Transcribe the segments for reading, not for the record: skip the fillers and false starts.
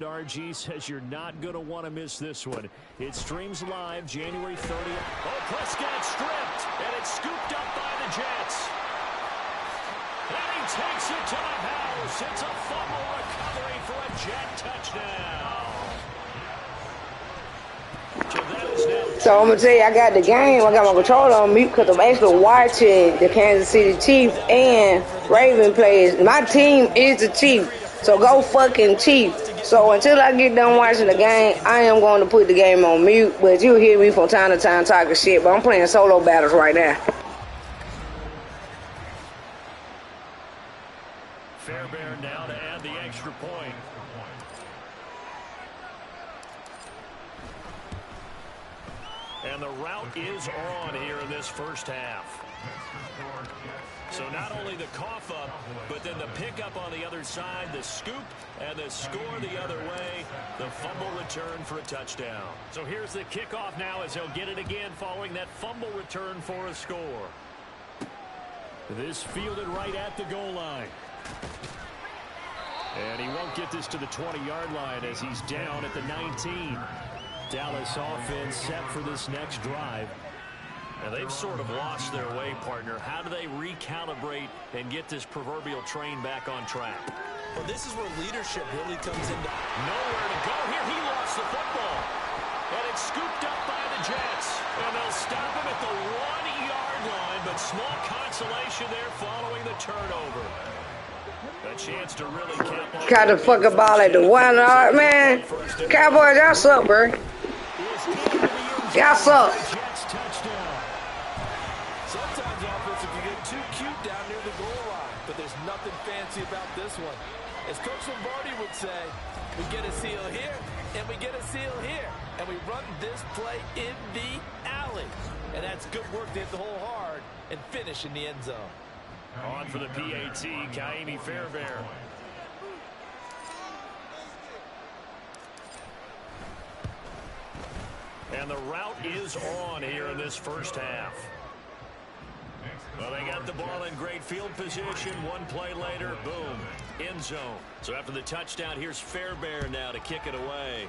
RG says you're not going to want to miss this one. It streams live January 30th. Oh, Prescott stripped, and it's scooped up by the Jets. And he takes it to the house. It's a fumble recovery for a Jet touchdown. So I'm going to tell you, I got the game. I got my controller on mute because I'm actually watching the Kansas City Chiefs and Raven plays. My team is the Chiefs, so go fucking Chiefs. So until I get done watching the game, I am going to put the game on mute. But you'll hear me from time to time talking shit. But I'm playing solo battles right now. Fairbairn now to add the extra point. And the route is on here in this first half. So not only the cough up, but then the pickup on the other side, the scoop, and the score the other way, the fumble return for a touchdown. So here's the kickoff now as he'll get it again following that fumble return for a score. This fielded right at the goal line. And he won't get this to the 20-yard line as he's down at the 19. Dallas offense set for this next drive. And they've sort of lost their way, partner. How do they recalibrate and get this proverbial train back on track? Well, this is where leadership really comes into nowhere to go here. He lost the football. And it's scooped up by the Jets. And they'll stop him at the 1-yard line, but small consolation there following the turnover. A chance to really count on. Got the fucking ball at the 1-yard, man. Cowboys, y'all suck, bro. Y'all suck. Sometimes offense, if you get too cute down near the goal line, but there's nothing fancy about this one. As Coach Lombardi would say, we get a seal here, and we get a seal here, and we run this play in the alley. And that's good work to hit the hole hard and finish in the end zone. On for the PAT, Kaimi Fairbairn. And the route is on here in this first half. Well, they got the ball in great field position. One play later, boom, end zone. So after the touchdown, here's Fairbairn now to kick it away.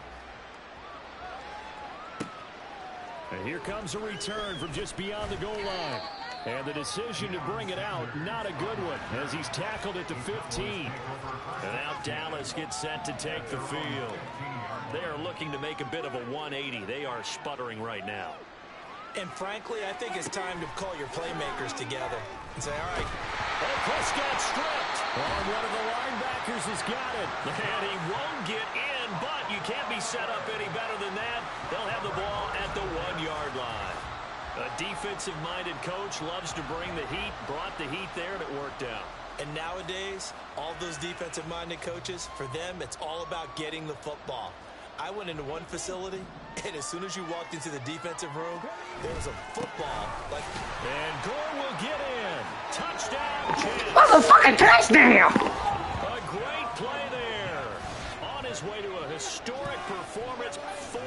And here comes a return from just beyond the goal line. And the decision to bring it out, not a good one, as he's tackled at the 15. And now Dallas gets set to take the field. They are looking to make a bit of a 180. They are sputtering right now. And frankly, I think it's time to call your playmakers together and say, all right. Oh, Prescott stripped. Oh, one of the linebackers has got it. And he won't get in, but you can't be set up any better than that. They'll have the ball at the 1-yard line. A defensive-minded coach loves to bring the heat, brought the heat there, and it worked out. And nowadays, all those defensive-minded coaches, for them, it's all about getting the football. I went into one facility, and as soon as you walked into the defensive room, there was a football. And Gore will get in. Touchdown, Jets. Motherfucking touchdown. A great play there. On his way to a historic performance, 4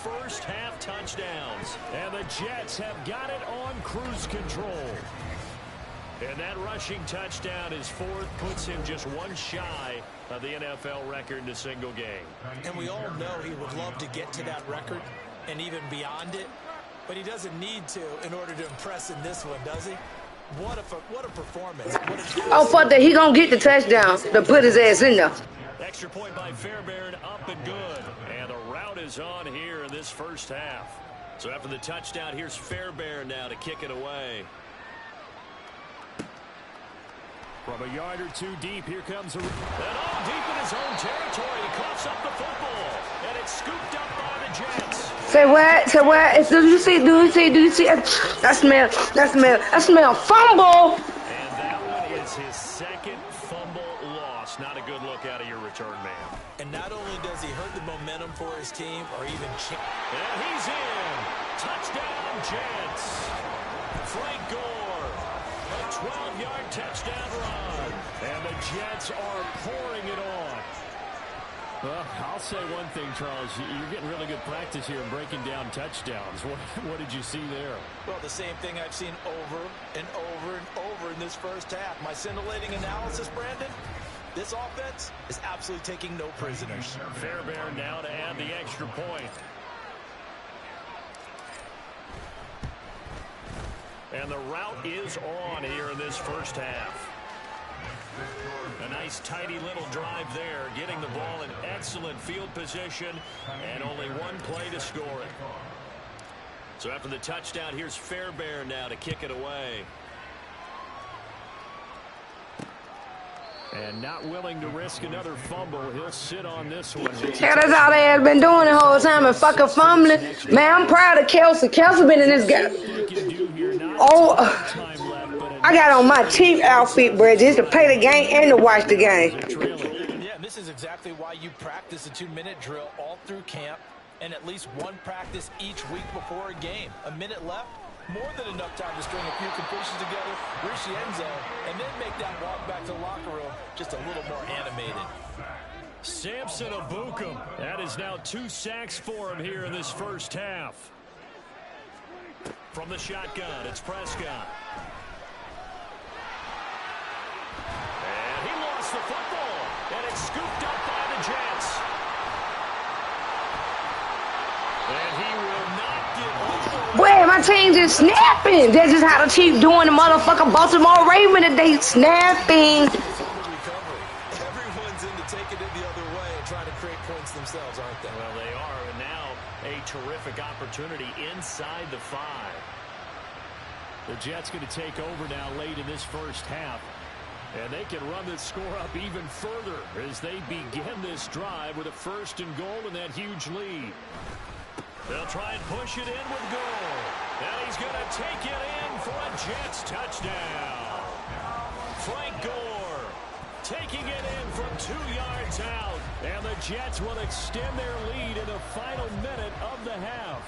first-half touchdowns. And the Jets have got it on cruise control. And that rushing touchdown, his 4th, puts him just one shy of the NFL record in a single game. And we all know he would love to get to that record and even beyond it, but he doesn't need to in order to impress in this one, does he? What a performance. Oh, fuck that. He gonna get the touchdown to put his ass in there. Extra point by Fairbairn, up and good. And the route is on here in this first half. So after the touchdown, here's Fairbairn now to kick it away. From a yard or two deep, here comes and all deep in his own territory. He coughs up the football, and it's scooped up by the Jets. Say what? Say what? Do you see? I smell fumble. And that one is his 2nd fumble loss. Not a good look out of your return man. And not only does he hurt the momentum for his team, or even and he's in. Touchdown, Jets. Frank Gore. A 12-yard touchdown run. And the Jets are pouring it on. Well, I'll say one thing, Charles. You're getting really good practice here in breaking down touchdowns. What did you see there? Well, the same thing I've seen over and over and over in this first half. My scintillating analysis, Brandon, This offense is absolutely taking no prisoners. Fairbairn now to add the extra point. And the route is on here in this first half. A nice tidy little drive there, getting the ball in excellent field position, and only one play to score it. So after the touchdown, here's Fairbairn now to kick it away. And not willing to risk another fumble. He'll sit on this one. Yeah, that's all they have been doing the whole time and fucking fumbling. Man, I'm proud of Kelsey. Kelsey been in this game. Oh, I got on my Chief outfit, bro, just to play the game and to watch the game. Yeah, and this is exactly why you practice a 2-minute drill all through camp and at least one practice each week before a game. A minute left. More than enough time to string a few completions together, reach the end zone, and then make that walk back to the locker room just a little more animated. Samson Abukum. That is now 2 sacks for him here in this first half. From the shotgun, it's Prescott. And he lost the football, and it's scooped up by the Jets. And he will not get over. Boy, my team just snapping. That's just how the Chiefs doing the motherfucking Baltimore Ravens today, snapping. Everyone's into taking it the other way and trying to create points themselves, aren't they? Well, they are, and now a terrific opportunity inside the 5. The Jets going to take over now late in this first half. And they can run this score up even further as they begin this drive with a 1st and goal and that huge lead. They'll try and push it in with goal. And he's going to take it in for a Jets touchdown. Frank Gore taking it in from 2 yards out. And the Jets will extend their lead in the final minute of the half.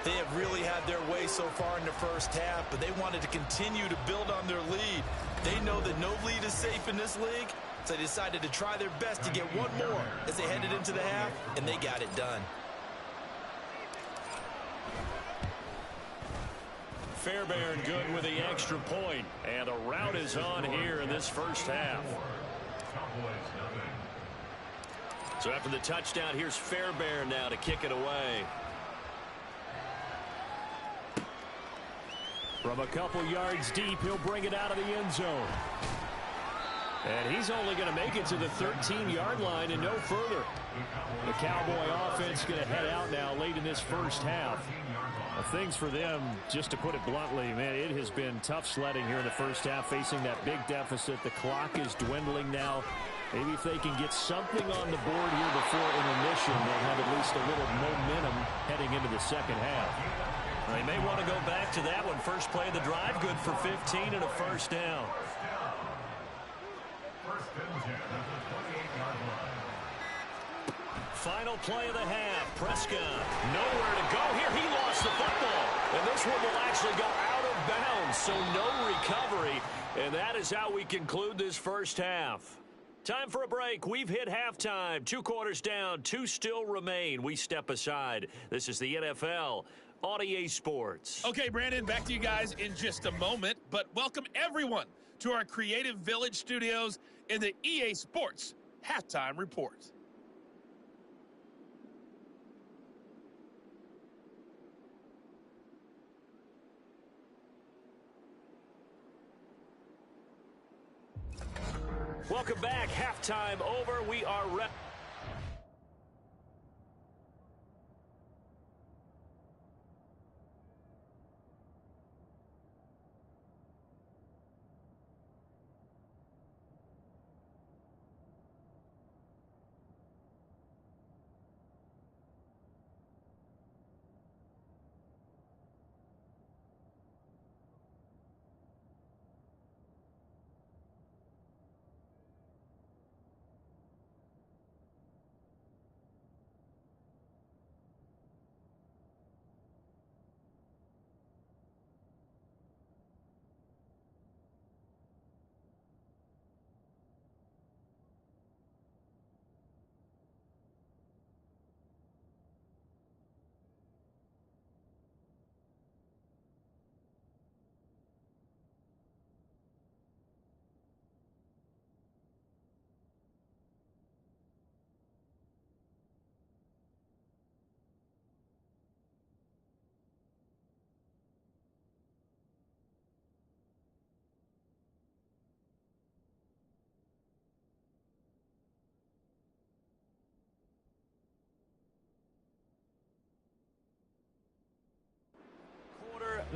They have really had their way so far in the first half, but they wanted to continue to build on their lead. They know that no lead is safe in this league, so they decided to try their best to get one more as they headed into the half, and they got it done. Fairbairn good with the extra point, and the route is on here in this first half. So after the touchdown, here's Fairbairn now to kick it away. From a couple yards deep, he'll bring it out of the end zone. And he's only going to make it to the 13-yard line and no further. The Cowboy offense going to head out now late in this first half. Things for them, just to put it bluntly, man, it has been tough sledding here in the first half, facing that big deficit. The clock is dwindling now. Maybe if they can get something on the board here before intermission, they'll have at least a little momentum heading into the second half. They may want to go back to that one. First play of the drive, good for 15 and a 1st down. Final play of the half. Prescott nowhere to go here. He lost the football. And this one will actually go out of bounds. So no recovery. And that is how we conclude this first half. Time for a break. We've hit halftime. 2 quarters down. 2 still remain. We step aside. This is the NFL on EA Sports. Okay, Brandon, back to you guys in just a moment. But welcome everyone to our Creative Village studios in the EA Sports Halftime Report. Welcome back. Halftime over. We are ready.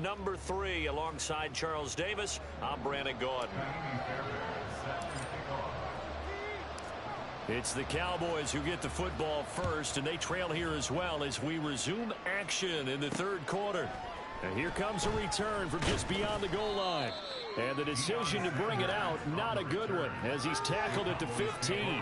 number 3. Alongside Charles Davis, I'm Brandon Gaudin. It's the Cowboys who get the football first, and they trail here as well as we resume action in the third quarter. And here comes a return from just beyond the goal line. And the decision to bring it out, not a good one, as he's tackled at the 15.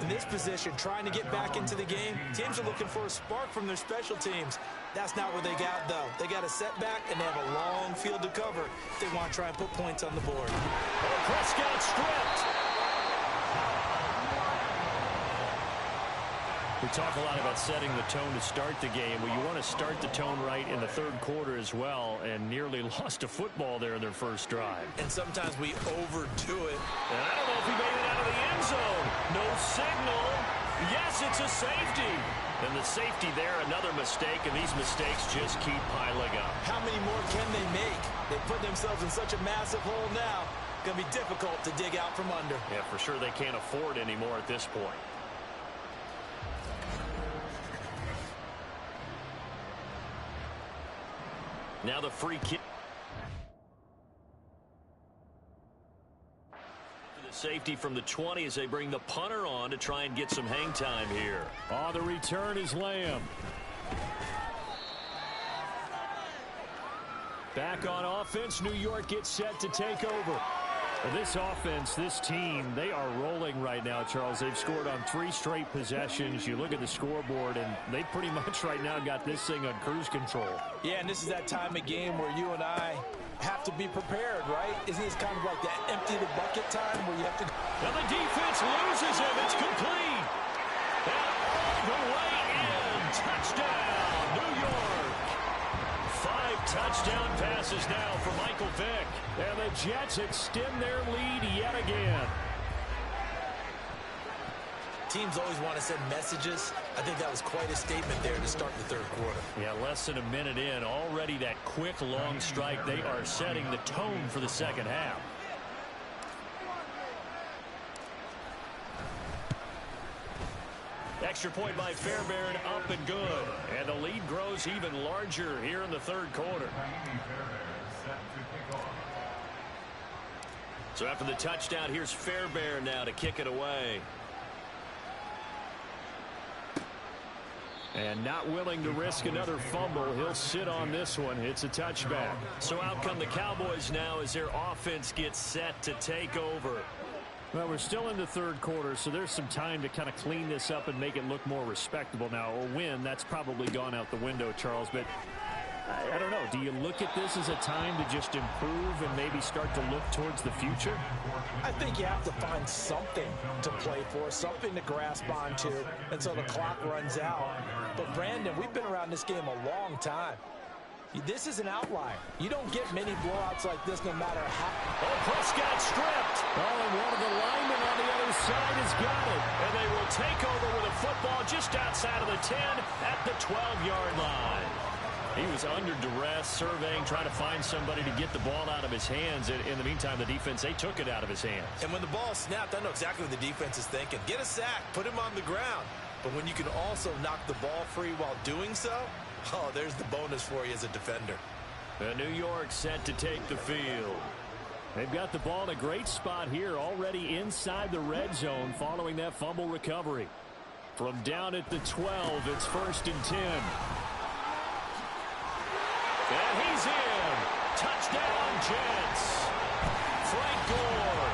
In this position, trying to get back into the game, teams are looking for a spark from their special teams. That's not what they got, though. They got a setback, and they have a long field to cover if they want to try and put points on the board. Oh, Prescott stripped. We talk a lot about setting the tone to start the game. Well, you want to start the tone right in the third quarter as well, and nearly lost a football there in their first drive. And sometimes we overdo it. And I don't know if he made it out of the end zone. No signal. Yes, it's a safety. And the safety there, another mistake, and these mistakes just keep piling up. How many more can they make? They put themselves in such a massive hole now. Going to be difficult to dig out from under. Yeah, for sure they can't afford anymore at this point. Now the free kick. The safety from the 20 as they bring the punter on to try and get some hang time here. Oh, the return is Lamb. Back on offense, New York gets set to take over. Well, this offense, this team, they are rolling right now, Charles. They've scored on 3 straight possessions. You look at the scoreboard, and they pretty much right now got this thing on cruise control. Yeah, and this is that time of game where you and I have to be prepared, right? Isn't this kind of like that empty the bucket time where you have to... Now the defense loses him. It's complete. And all the way in. Touchdown, New York. 5 touchdown passes now for Michael Vick. And the Jets extend their lead yet again. Teams always want to send messages. I think that was quite a statement there to start the third quarter. Yeah, less than a minute in. Already that quick, long strike. They are setting the tone for the second half. Extra point by Fairbairn, up and good. And the lead grows even larger here in the third quarter. So after the touchdown, here's Fairbairn now to kick it away. And not willing to risk another fumble. He'll sit on this one. It's a touchback. So out come the Cowboys now as their offense gets set to take over. Well, we're still in the third quarter, so there's some time to kind of clean this up and make it look more respectable. Now, a win, that's probably gone out the window, Charles, but I don't know. Do you look at this as a time to just improve and maybe start to look towards the future? I think you have to find something to play for, something to grasp onto until the clock runs out. But, Brandon, we've been around this game a long time. This is an outlier. You don't get many blowouts like this no matter how. Oh, Prescott stripped. Oh, and one of the linemen on the other side has got it. And they will take over with a football just outside of the 10 at the 12-yard line. He was under duress, surveying, trying to find somebody to get the ball out of his hands. In the meantime, the defense, they took it out of his hands. And when the ball snapped, I know exactly what the defense is thinking. Get a sack, put him on the ground. But when you can also knock the ball free while doing so, oh, there's the bonus for you as a defender. And New York set to take the field. They've got the ball in a great spot here, already inside the red zone following that fumble recovery. From down at the 12, it's 1st and 10. And he's in. Touchdown, Jets. Frank Gore,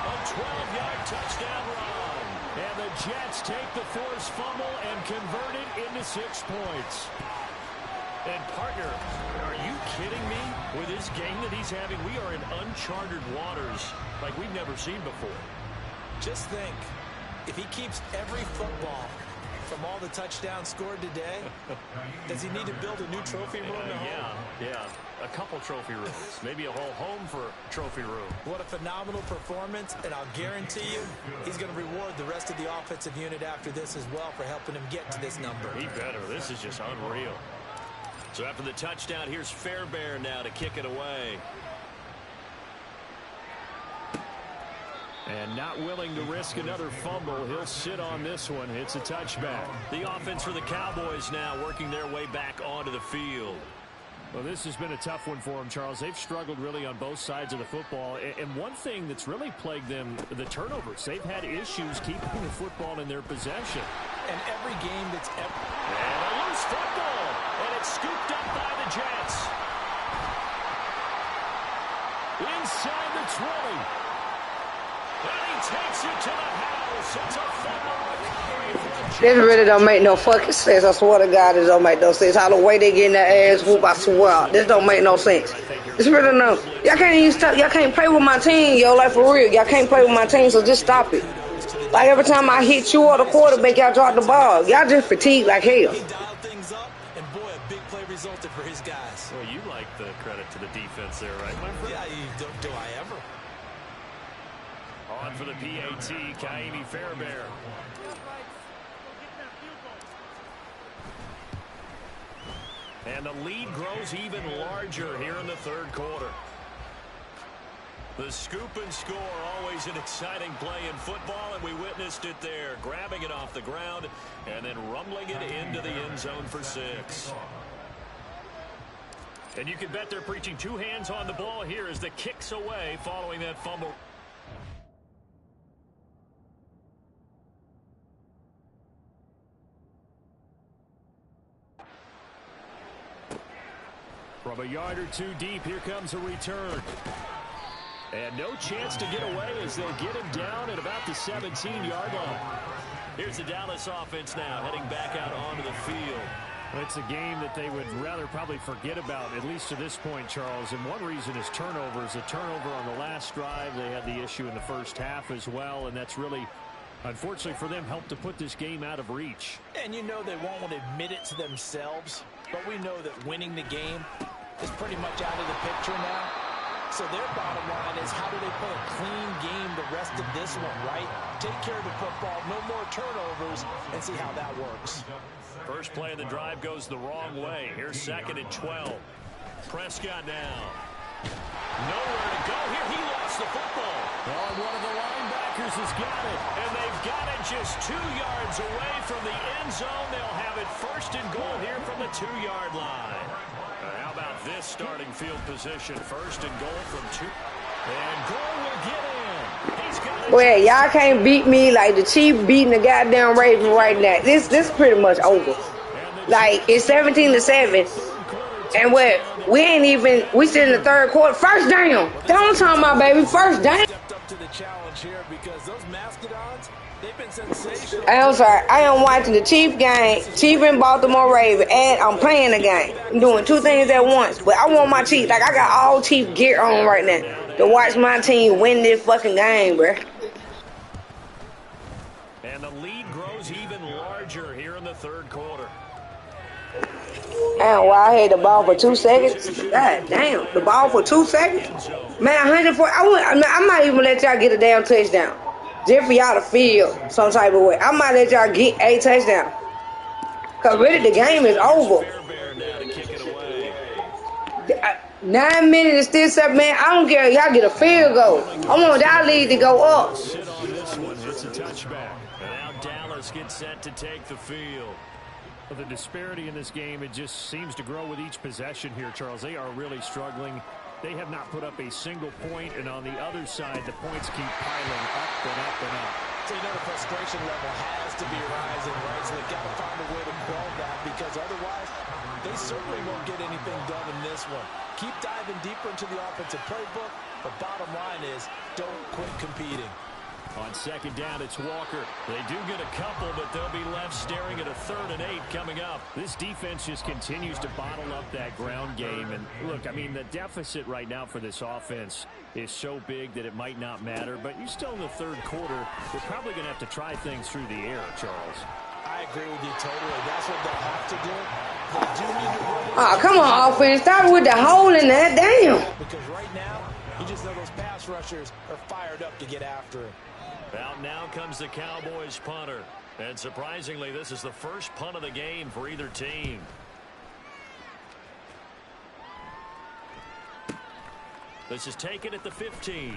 a 12-yard touchdown run. And the Jets take the forced fumble and convert it into 6 points. And, partner, are you kidding me? With this game that he's having, we are in uncharted waters like we've never seen before. Just think, if he keeps every football from all the touchdowns scored today, does he need to build a new trophy room at home? Yeah. A couple trophy rooms. Maybe a whole home for a trophy room. What a phenomenal performance, and I'll guarantee you he's going to reward the rest of the offensive unit after this as well for helping him get to this number. He better. This is just unreal. So after the touchdown, here's Fairbairn now to kick it away. And not willing to risk another fumble, he'll sit on this one. It's a touchback. The offense for the Cowboys now working their way back onto the field. Well, this has been a tough one for them, Charles. They've struggled really on both sides of the football. And one thing that's really plagued them, the turnovers. They've had issues keeping the football in their possession. And every game that's ever... And a loose football. And it's scooped up by the Jets. Inside the 20. And he takes it to the house. It's a fumble recovery for the Jets. This really don't make no fucking sense. I swear to God, this don't make no sense. How the way they getting their ass whoop, I swear. This don't make no sense. This really no. Y'all can't even stop. Y'all can't play with my team, yo. Like, for real. Y'all can't play with my team, so just stop it. Like, every time I hit you or the quarterback, y'all drop the ball. Y'all just fatigued like hell. He dialed things up, and boy, a big play resulted for his guys. Well, you like the credit to the defense there, right, my friend? Yeah, do I ever? On for the PAT, Kaimi Fairbairn. And the lead grows even larger here in the third quarter. The scoop and score, always an exciting play in football, and we witnessed it there. Grabbing it off the ground and then rumbling it into the end zone for 6. And you can bet they're preaching 2 hands on the ball here as the kicks away following that fumble. From a yard or two deep, here comes a return. And no chance to get away as they'll get him down at about the 17-yard line. Here's the Dallas offense now heading back out onto the field. It's a game that they would rather probably forget about, at least to this point, Charles. And one reason is turnovers. A turnover on the last drive. They had the issue in the first half as well, and that's really, unfortunately for them, helped to put this game out of reach. And you know they won't admit it to themselves, but we know that winning the game is pretty much out of the picture now. So their bottom line is, how do they play a clean game the rest of this one, right? Take care of the football, no more turnovers, and see how that works. First play of the drive goes the wrong way. Here's 2nd and 12. Prescott now. Nowhere to go here. He lost the football. Oh, one of the linebackers has got it. And they've got it just 2 yards away from the end zone. They'll have it 1st and goal here from the 2-yard line. How about this starting field position? 1st and goal from 2. And goal will get in. He's got it. Well, y'all can't beat me like the Chiefs beating the goddamn Ravens right now. This pretty much over. Like, it's 17-7. And we still in the third quarter. First down. Don't talk about, baby. First down. Stepped up to the challenge here because those Mastodons, they've been sensational. I'm sorry. I am watching the Chiefs game, Chiefs and Baltimore Ravens, and I'm playing the game. I'm doing 2 things at once. But I want my Chiefs. Like, I got all Chiefs gear on right now to watch my team win this fucking game, bruh. And the lead grows even larger here in the third quarter. And while I had the ball for 2 seconds, god damn, the ball for 2 seconds? Man, 104. I might even let y'all get a damn touchdown. Just for y'all to feel some type of way. I might let y'all get a touchdown. Because really, the game is over. 9 minutes and still 7, man. I don't care if y'all get a field goal. I want y'all lead to go up. Sit on this one. It's a touchback. And now Dallas gets set to take the field. Well, the disparity in this game, it just seems to grow with each possession here, Charles. They are really struggling. They have not put up a single point, and on the other side, the points keep piling up and up and up. So you know the frustration level has to be rising, right? So they've got to find a way to quell that, because otherwise they certainly won't get anything done in this one. Keep diving deeper into the offensive playbook, but bottom line is don't quit competing. On 2nd down, it's Walker. They do get a couple, but they'll be left staring at a 3rd and 8 coming up. This defense just continues to bottle up that ground game. And look, I mean, the deficit right now for this offense is so big that it might not matter. But you're still in the third quarter. They're probably going to have to try things through the air, Charles. I agree with you totally. That's what they'll have to do. They do need to run it. Oh, come on, offense. Stop with the hole in that. Damn. Because right now, you just know those pass rushers are fired up to get after him. Out now comes the Cowboys punter. And surprisingly, this is the first punt of the game for either team. This is taken at the 15.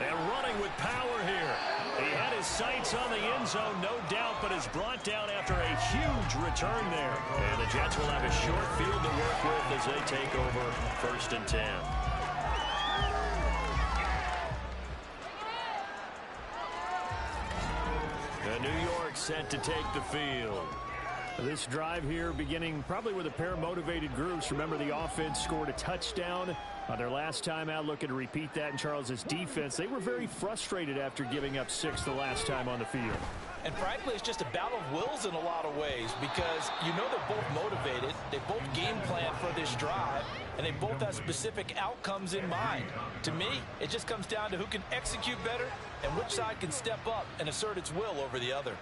And running with power here. He had his sights on the end zone, no doubt, but is brought down after a huge return there. And the Jets will have a short field to work with as they take over 1st and 10. The New York set to take the field. This drive here beginning probably with a pair of motivated groups. Remember, the offense scored a touchdown on their last time out. Looking to repeat that in Charles's defense. They were very frustrated after giving up 6 the last time on the field. And frankly, it's just a battle of wills in a lot of ways because you know they're both motivated. They both game plan for this drive, and they both have specific outcomes in mind. To me, it just comes down to who can execute better and which side can step up and assert its will over the other.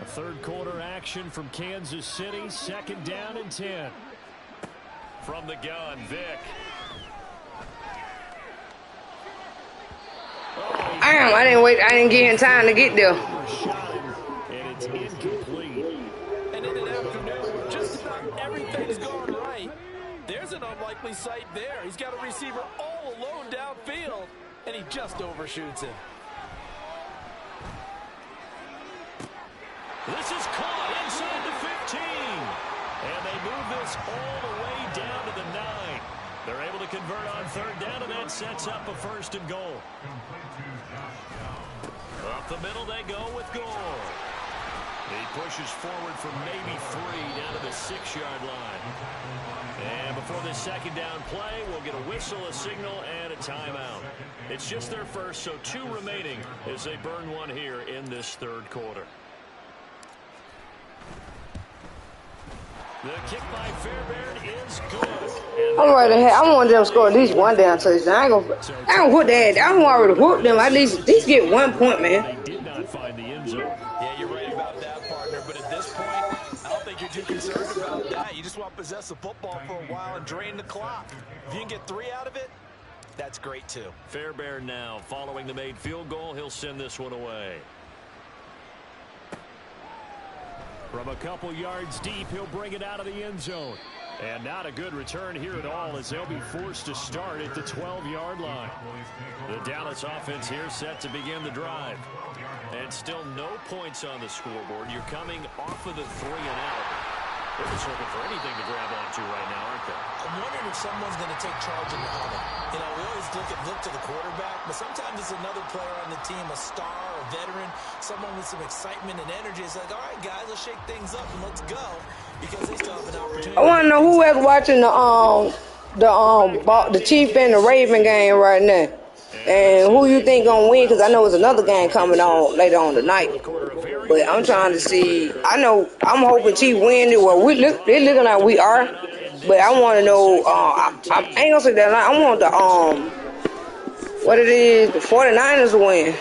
A third quarter action from Kansas City. 2nd down and 10. From the gun, Vic. Damn, I didn't get him time to get there. And it's incomplete. And in an afternoon where just about everything's gone right, there's an unlikely sight there. He's got a receiver all alone downfield, and he just overshoots him. This is caught inside the 15. And they move this all the way down to the 9. They're able to convert on 3rd down, and that sets up a 1st and goal. Up the middle they go with Gore. He pushes forward for maybe 3 down to the 6-yard line. And before this 2nd down play, we'll get a whistle, a signal, and a timeout. It's just their first, so 2 remaining as they burn one here in this 3rd quarter. The kick by Fairbairn is good. I want them to score at least 1 down touchdown. I ain't gonna put that. I don't already whoop them. At least get 1 point, man. They did not find the end zone. Yeah, you're right about that, partner. But at this point, I don't think you're too concerned about that. You just want to possess the football for a while and drain the clock. If you can get 3 out of it, that's great too. Fairbairn now following the made field goal. He'll send this one away. From a couple yards deep, he'll bring it out of the end zone. And not a good return here at all as they'll be forced to start at the 12-yard line. The Dallas offense here set to begin the drive. And still no points on the scoreboard. You're coming off of the 3 and out. They're just looking for anything to grab onto right now, aren't they? I'm wondering if someone's going to take charge in the huddle. You know, we always look to the quarterback, but sometimes it's another player on the team, a star, a veteran, someone with some excitement and energy. It's like, all right, guys, let's shake things up and let's go because they still have an opportunity. I want to know who was watching the Chief and the Raven game right now. And who you think gonna win? Because I know there's another game coming on later on tonight. But I'm trying to see. I'm hoping Chief win it. Well, they're looking like we are. But I want to know. I ain't gonna say that. I want the 49ers to win.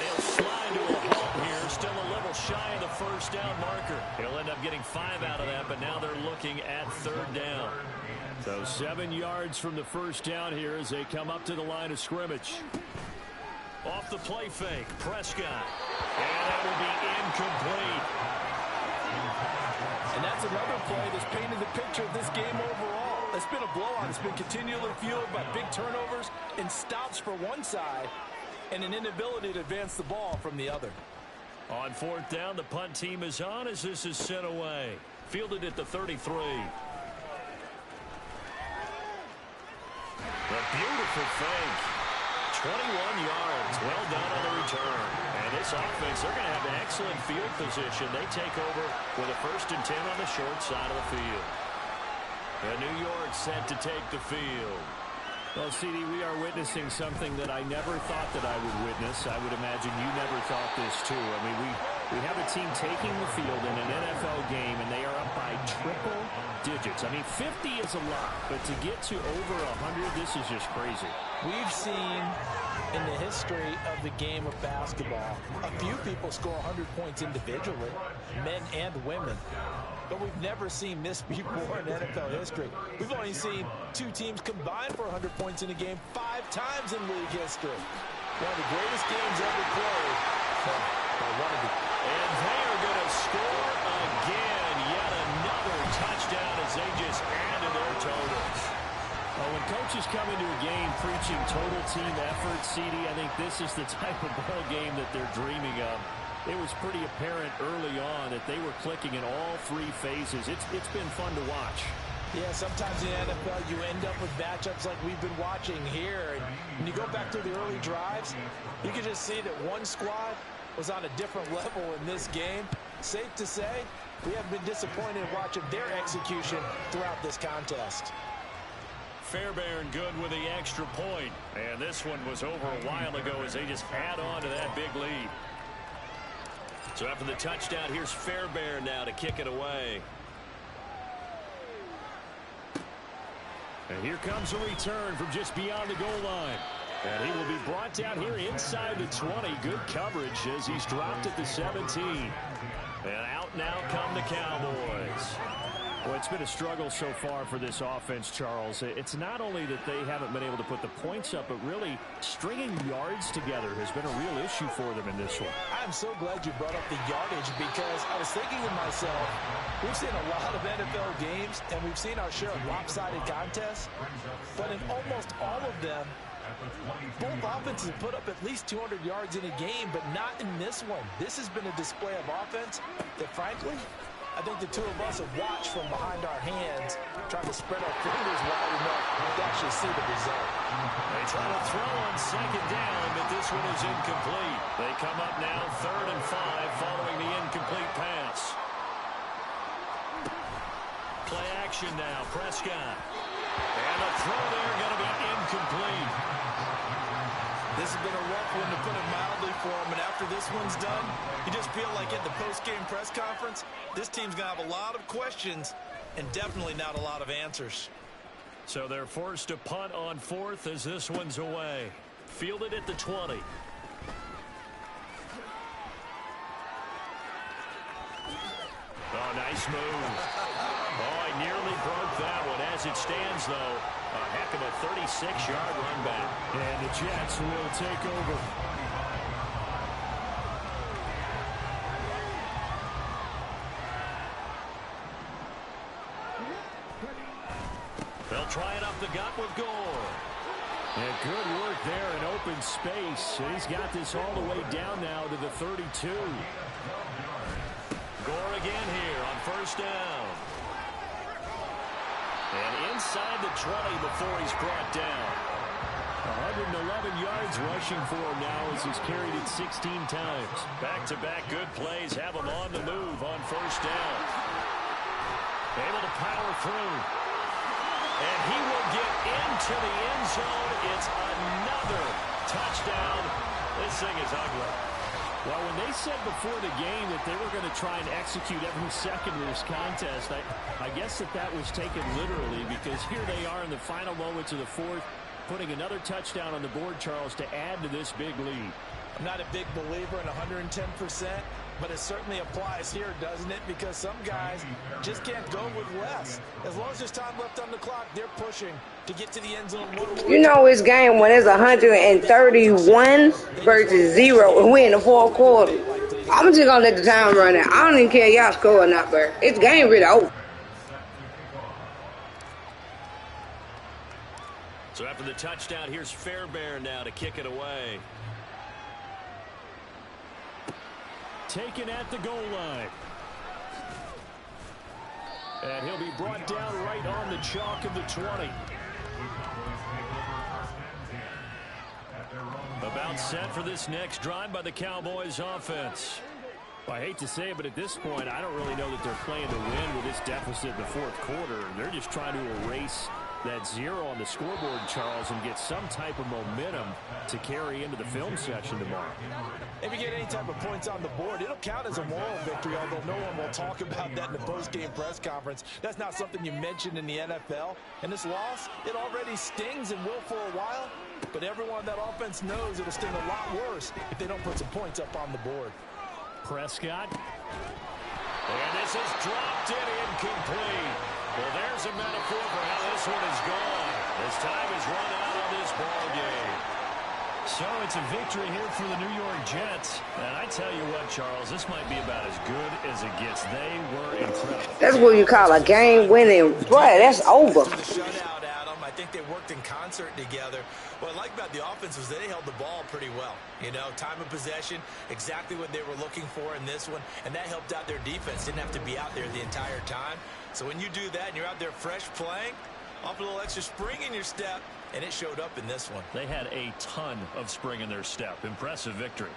Still a little shy of the 1st down marker. He'll end up getting 5 out of that, but now they're looking at 3rd down. So 7 yards from the 1st down here as they come up to the line of scrimmage. Off the play fake, Prescott. And that will be incomplete. And that's another play that's painted the picture of this game overall. It's been a blowout. It's been continually fueled by big turnovers and stops for one side and an inability to advance the ball from the other. On 4th down, the punt team is on as this is sent away. Fielded at the 33. A beautiful fake. 21 yards. Well done on the return. And this offense, they're going to have an excellent field position. They take over with a 1st and 10 on the short side of the field. And New York set to take the field. Well, CD, we are witnessing something that I never thought that I would witness. I would imagine you never thought this, too. I mean, we have a team taking the field in an NFL game, and they are up by triple digits. I mean, 50 is a lot, but to get to over 100, this is just crazy. We've seen in the history of the game of basketball a few people score 100 points individually, men and women. But we've never seen this before in NFL history. We've only seen 2 teams combine for 100 points in a game 5 times in league history. One of the greatest games ever played. And they are going to score again. Yet another touchdown as they just add to their totals. Well, when coaches come into a game preaching total team effort, CD, I think this is the type of ball game that they're dreaming of. It was pretty apparent early on that they were clicking in all three phases. It's been fun to watch. Yeah, sometimes in the NFL you end up with matchups like we've been watching here. And when you go back through the early drives, you can just see that one squad was on a different level in this game. Safe to say, we have been disappointed in watching their execution throughout this contest. Fairbairn good with the extra point. And this one was over a while ago as they just add on to that big lead. So after the touchdown, here's Fairbairn now to kick it away. And here comes a return from just beyond the goal line. And he will be brought down here inside the 20. Good coverage as he's dropped at the 17. And out now come the Cowboys. Well, it's been a struggle so far for this offense, Charles. It's not only that they haven't been able to put the points up, but really stringing yards together has been a real issue for them in this one. I'm so glad you brought up the yardage because I was thinking to myself, we've seen a lot of NFL games and we've seen our share of lopsided contests, but in almost all of them, both offenses put up at least 200 yards in a game, but not in this one. This has been a display of offense that, frankly, I think the two of us have watched from behind our hands, trying to spread our fingers wide enough to actually see the result. They try to throw on second down, but this one is incomplete. They come up now 3rd and 5 following the incomplete pass. Play action now, Prescott. And the throw there going to be incomplete. This has been a rough one, to put it mildly, for him. And after this one's done, you just feel like at the post-game press conference, this team's going to have a lot of questions and definitely not a lot of answers. So they're forced to punt on 4th as this one's away. Fielded at the 20. Oh, nice move. Oh, he nearly broke that one. As it stands, though, a heck of a 36-yard run back. And the Jets will take over. They'll try it up the gut with Gore. And good work there in open space. And he's got this all the way down now to the 32. Gore again here on 1st down. And inside the 20 before he's brought down. 111 yards rushing for him now as he's carried it 16 times. Back-to-back good plays have him on the move on 1st down. Able to power through. And he will get into the end zone. It's another touchdown. This thing is ugly. Well, when they said before the game that they were going to try and execute every second of this contest, I guess that was taken literally, because here they are in the final moments of the 4th, putting another touchdown on the board, Charles, to add to this big lead. I'm not a big believer in 110%, but it certainly applies here, doesn't it? Because some guys just can't go with less. As long as there's time left on the clock, they're pushing to get to the end zone. You know, it's game when it's 131 versus 0, and we in the 4th quarter. I'm just gonna let the time run out. I don't even care if y'all score or not, bro. It's game really over. So after the touchdown, here's Fairbairn now to kick it away. Taken at the goal line. And he'll be brought down right on the chalk of the 20. About set for this next drive by the Cowboys offense. I hate to say it, but at this point, I don't really know that they're playing to win with this deficit in the 4th quarter. They're just trying to erase that 0 on the scoreboard, Charles, and get some type of momentum to carry into the film session tomorrow. If you get any type of points on the board, it'll count as a moral victory, although no one will talk about that in the post-game press conference. That's not something you mentioned in the NFL. And this loss, it already stings and will for a while, but everyone on that offense knows it'll sting a lot worse if they don't put some points up on the board. Prescott. And this is dropped in incomplete. Well, there's a metaphor for how this one is gone. As time is run out on this ball game. So it's a victory here for the New York Jets. And I tell you what, Charles, this might be about as good as it gets. They were incredible. That's what you call a game winning. Boy, that's over. The shutout, Adam. I I think they worked in concert together. What I like about the offense was they held the ball pretty well. You know, time of possession, exactly what they were looking for in this one, and that helped out their defense. Didn't have to be out there the entire time. So when you do that and you're out there fresh playing, off a little extra spring in your step, and it showed up in this one. They had a ton of spring in their step. Impressive victory.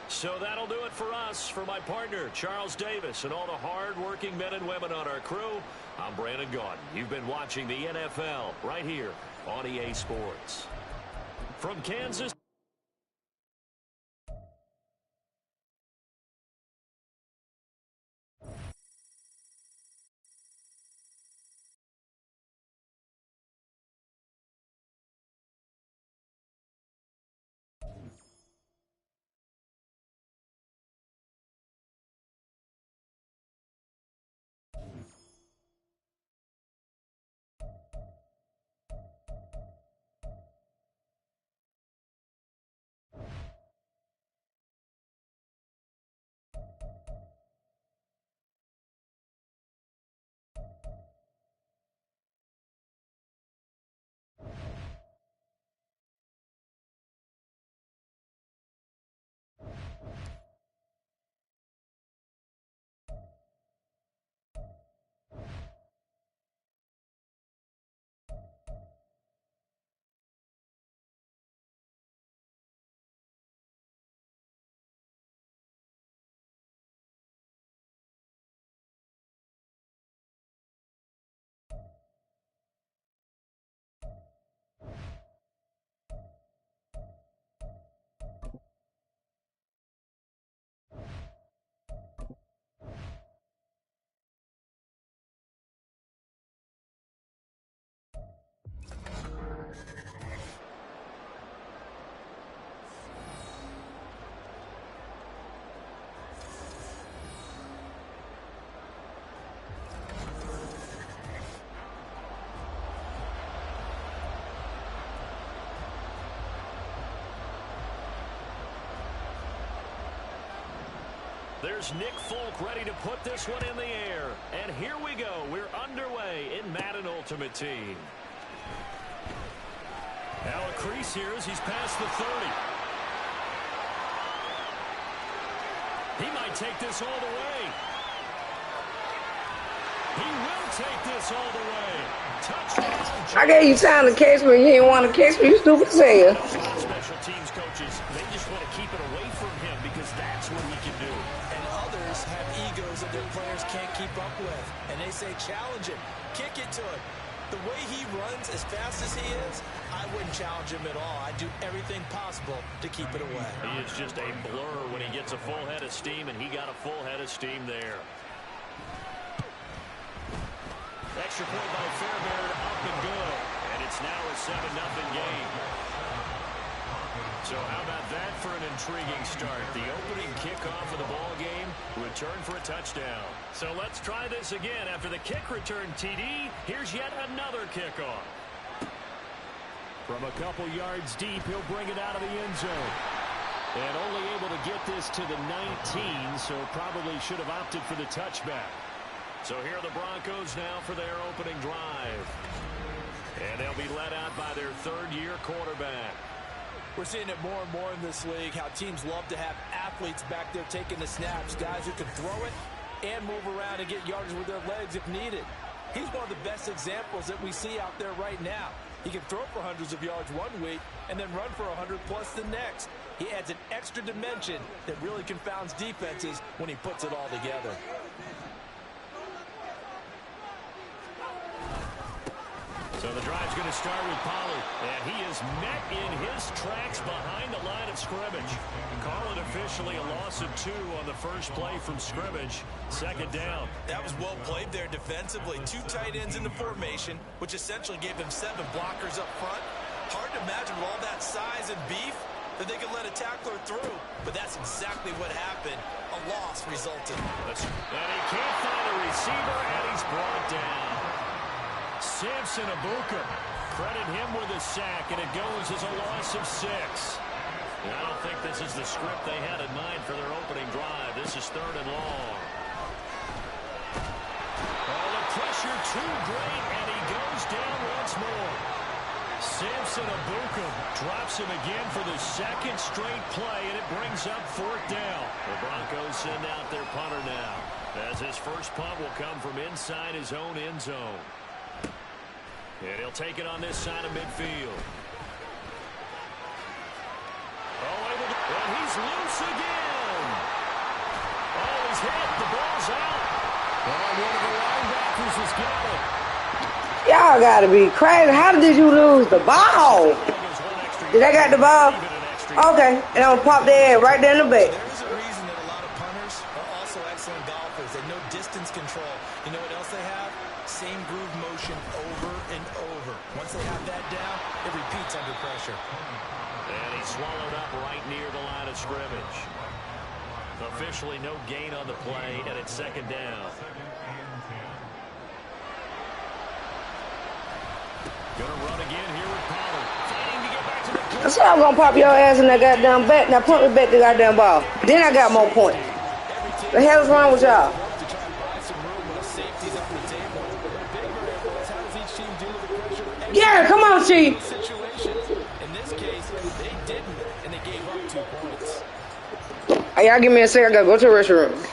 So that'll do it for us. For my partner, Charles Davis, and all the hard-working men and women on our crew, I'm Brandon Gaudin. You've been watching the NFL right here on EA Sports. From Kansas. There's Nick Folk ready to put this one in the air. And here we go. We're underway in Madden Ultimate Team. Now a crease here as he's past the 30. He might take this all the way. He will take this all the way. Touchdown. I gave you time to catch me. You didn't want to catch me. You stupid as hell. Special teams coaches, they just want to keep it away from him because that's what he can do. And others have egos that their players can't keep up with. And they say, challenge him. Kick it to him. The way he runs as fast as he is, I wouldn't challenge him at all. I'd do everything possible to keep it away. He is just a blur when he gets a full head of steam, and he got a full head of steam there. Extra point by Fairbairn, up and good. And it's now a 7-0 game. So how about that for an intriguing start? The opening kickoff of the ball game, return for a touchdown. So let's try this again. After the kick return TD, here's yet another kickoff. From a couple yards deep, he'll bring it out of the end zone. And only able to get this to the 19, so probably should have opted for the touchback. So here are the Broncos now for their opening drive. And they'll be led out by their third-year quarterback. We're seeing it more and more in this league, how teams love to have athletes back there taking the snaps, guys who can throw it and move around and get yards with their legs if needed. He's one of the best examples that we see out there right now. He can throw for hundreds of yards one week and then run for 100+ the next. He adds an extra dimension that really confounds defenses when he puts it all together. So the drive's going to start with Pollard, and he is met in his tracks behind the line of scrimmage. Call it officially a loss of 2 on the first play from scrimmage. Second down. That was well played there defensively. 2 tight ends in the formation, which essentially gave him 7 blockers up front. Hard to imagine with all that size and beef that they could let a tackler through, but that's exactly what happened. A loss resulted. And he can't find a receiver, and he's brought down. Samson Abuka, credit him with a sack, and it goes as a loss of 6. I don't think this is the script they had in mind for their opening drive. This is 3rd and long. Oh, the pressure pressure too great, and he goes down once more. Samson Abukum drops him again for the second straight play, and it brings up fourth down. The Broncos send out their punter now, as his first punt will come from inside his own end zone. And he'll take it on this side of midfield. And he's loose again. Oh, he's hit. The ball's out. And one of the linebackers has got it. Y'all gotta be crazy. How did you lose the ball? Did I got the ball? Okay. And I'm gonna pop their head right there in the back. There's a reason that a lot of punters are also excellent golfers. They know distance control. You know what else they have? Same groove motion over and over. Once they have that down, it repeats under pressure. And he's swallowed up right near the line of scrimmage. Officially no gain on the play, and it's second down. Gonna run again here with Pollard. Fighting to get back to the... I said I'm gonna pop your ass in that goddamn back. Now put me back the goddamn ball. Then I got more points. The hell is wrong with y'all? Yeah, come on, Chief. In this case, they didn't, and they gave up 2 points. Hey, y'all give me a second. I gotta go to the restroom.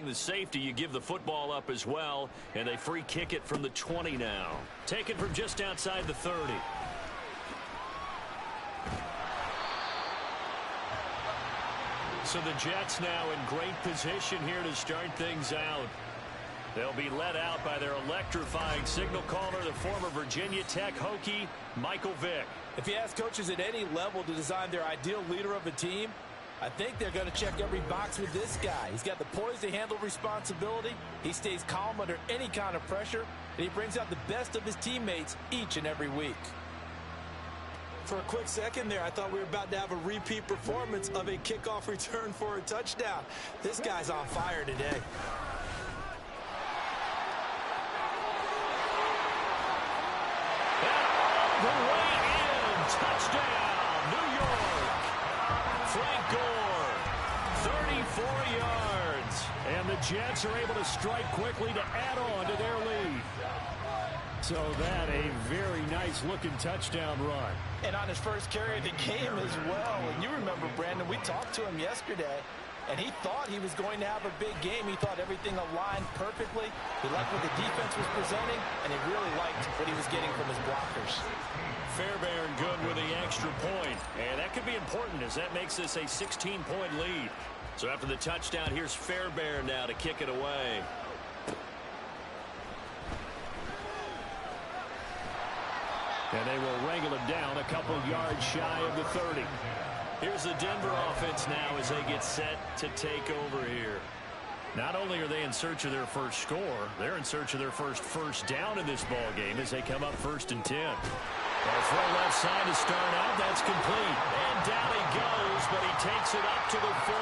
The safety, you give the football up as well, and they free kick it from the 20 now. Taken from just outside the 30. So the Jets now in great position here to start things out. They'll be led out by their electrifying signal caller, the former Virginia Tech Hokie, Michael Vick. If you ask coaches at any level to design their ideal leader of a team, I think they're going to check every box with this guy. He's got the poise to handle responsibility. He stays calm under any kind of pressure, and he brings out the best of his teammates each and every week. For a quick second there, I thought we were about to have a repeat performance of a kickoff return for a touchdown. This guy's on fire today. The way in, touchdown, New York. Frank Gore, 34 yards. And the Jets are able to strike quickly to add on to their lead. So that a very nice looking touchdown run. And on his first carry of the game as well. And you remember, Brandon, we talked to him yesterday, and he thought he was going to have a big game. He thought everything aligned perfectly. He liked what the defense was presenting, and he really liked what he was getting from his blockers. Fairbairn good with the extra point. And that could be important as that makes this a 16-point lead. So after the touchdown, here's Fairbairn now to kick it away. And they will wrangle him down a couple yards shy of the 30. Here's the Denver offense now as they get set to take over here. Not only are they in search of their first score, they're in search of their first down in this ball game as they come up 1st and 10. Well, throw left side to start out. That's complete. And down he goes, but he takes it up to the 40.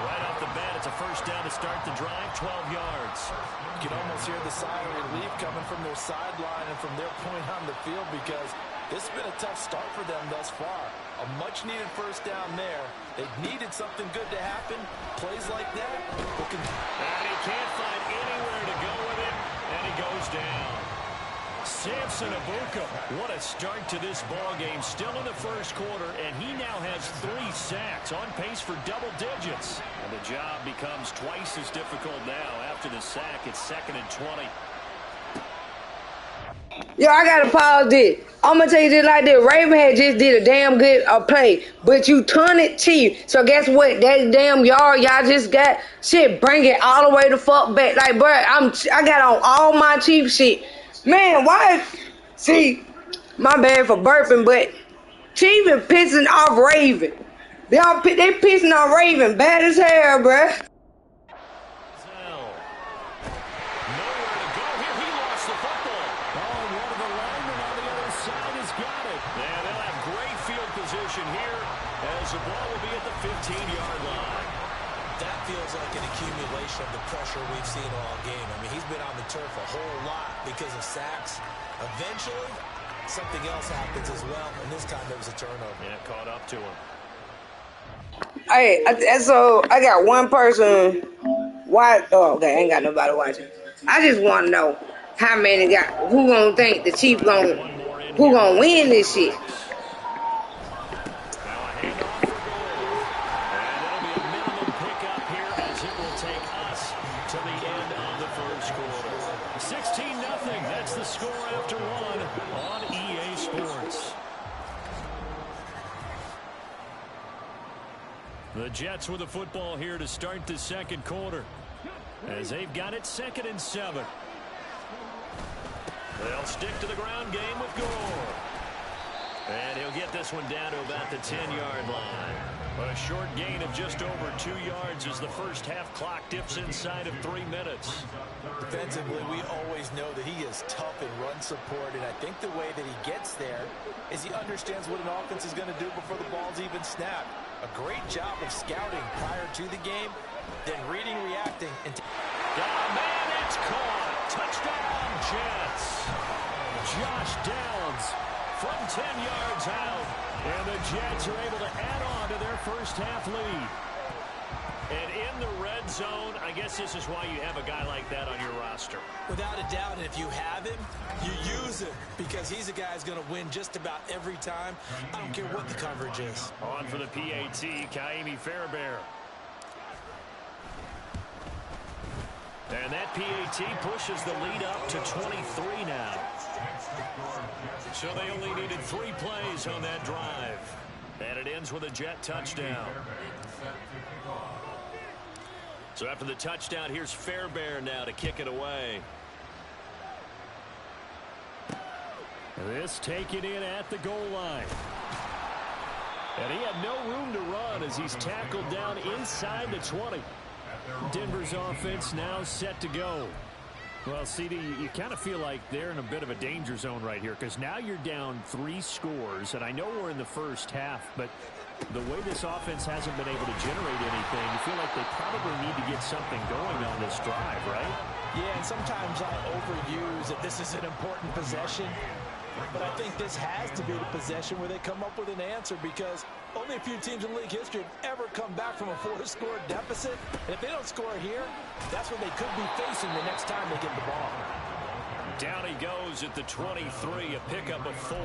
Right off the bat, it's a first down to start the drive, 12 yards. You can almost hear the sigh of relief coming from their sideline and from their point on the field, because this has been a tough start for them thus far. A much-needed first down there. They needed something good to happen. Plays like that. And he can't find anywhere to go with it, and he goes down. Samson Ibuka, what a start to this ball game. Still in the first quarter, and he now has 3 sacks, on pace for double digits. And the job becomes twice as difficult now. After the sack, it's 2nd and 20. Yo, I gotta pause this. I'm gonna tell you this like this. Raven had just did a damn good play, but you turn it Chief. So guess what? That damn yard y'all just got, shit, bring it all the way the fuck back. Like, bro, I got on all my Chief shit. Man, why? See, my bad for burping, but Chief is pissing off Raven. They pissing off Raven bad as hell, bro. Here as the ball will be at the 15-yard line. That feels like an accumulation of the pressure we've seen all game. I mean, he's been on the turf a whole lot because of sacks. Eventually, something else happens as well, and this time it was a turnover. Yeah, caught up to him. Hey, so I got one person. Why? Oh, okay, I ain't got nobody watching. I just want to know how many got. Who gonna think the Chiefs who gonna win this shit? The Jets with the football here to start the second quarter, as they've got it 2nd and 7. They'll stick to the ground game with Gore. And he'll get this one down to about the 10-yard line. A short gain of just over 2 yards as the first half clock dips inside of 3 minutes. Defensively, we always know that he is tough in run support, and I think the way that he gets there is he understands what an offense is going to do before the ball's even snapped. A great job of scouting prior to the game, then reading, reacting, and... man, it's caught. Touchdown, Jets. Josh Downs from 10 yards out, and the Jets are able to add on to their first half lead. And in the red zone, I guess this is why you have a guy like that on your roster. Without a doubt, and if you have him, you use him, because he's a guy who's going to win just about every time. I don't care what the coverage is. On for the PAT, Kaimi Fairbairn. And that PAT pushes the lead up to 23 now. So they only needed 3 plays on that drive. And it ends with a Jet touchdown. So after the touchdown, here's Fairbairn now to kick it away. This taken in at the goal line. And he had no room to run as he's tackled down inside the 20. Denver's offense now set to go. Well, CD, you kind of feel like they're in a bit of a danger zone right here, because now you're down 3 scores, and I know we're in the first half, but the way this offense hasn't been able to generate anything, you feel like they probably need to get something going on this drive, right? Yeah, and sometimes I overuse that this is an important possession, but I think this has to be the possession where they come up with an answer, because only a few teams in league history have ever come back from a 4-score deficit. And if they don't score here, that's what they could be facing the next time they get the ball. Down he goes at the 23, a pickup of 4.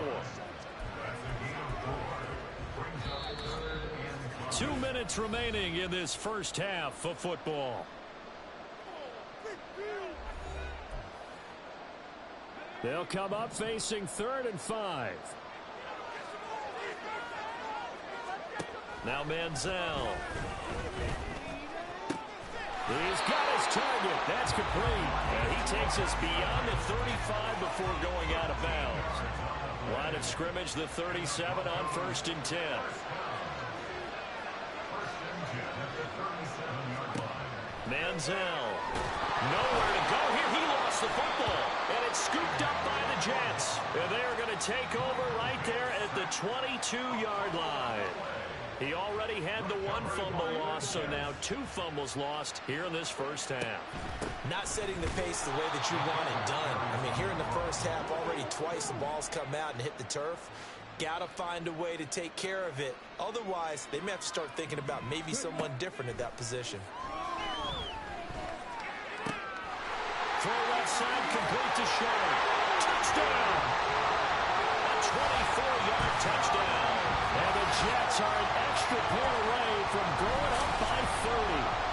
2 minutes remaining in this first half of football. They'll come up facing 3rd and 5. Now Manziel. He's got his target. That's complete. And he takes us beyond the 35 before going out of bounds. Line of scrimmage, the 37 on 1st and 10. Manziel. Nowhere to go here. He lost the football. And it's scooped up by the Jets. And they're going to take over right there at the 22-yard line. He already had the 1 fumble loss, so now 2 fumbles lost here in this first half. Not setting the pace the way that you want it done. I mean, here in the first half, already twice the ball's come out and hit the turf. Got to find a way to take care of it. Otherwise, they may have to start thinking about maybe someone different at that position. Throw left side, complete to Shaw. touchdown. A 24-yard touchdown. And the Jets are an extra point away from going up by 30.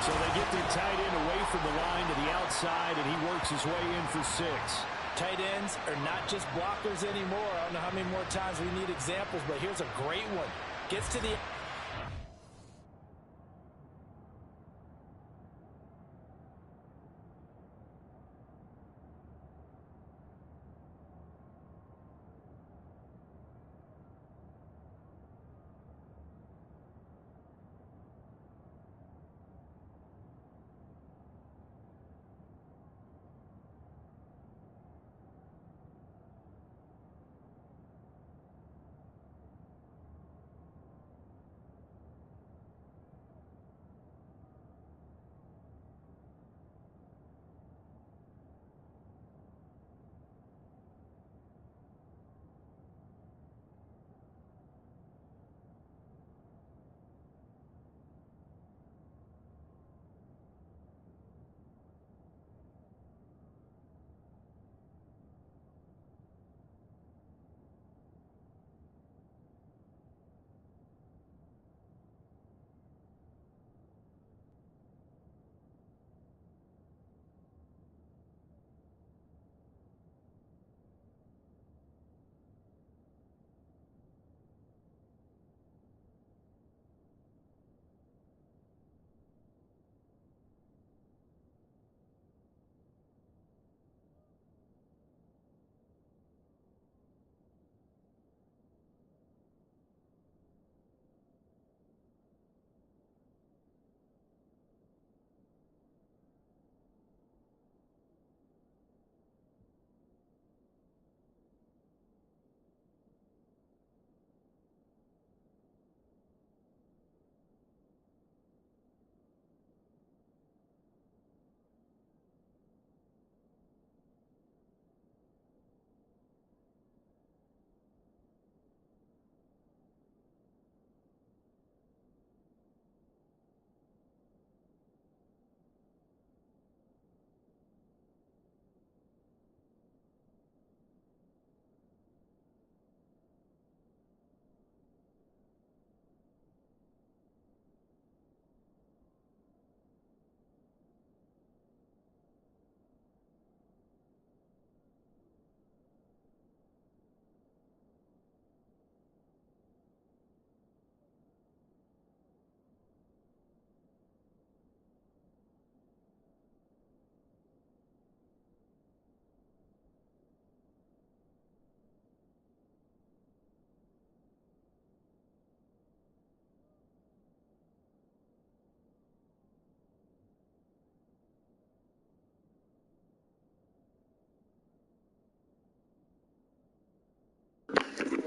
So they get their tight end away from the line to the outside, and he works his way in for 6. Tight ends are not just blockers anymore. I don't know how many more times we need examples, but here's a great one. Gets to the...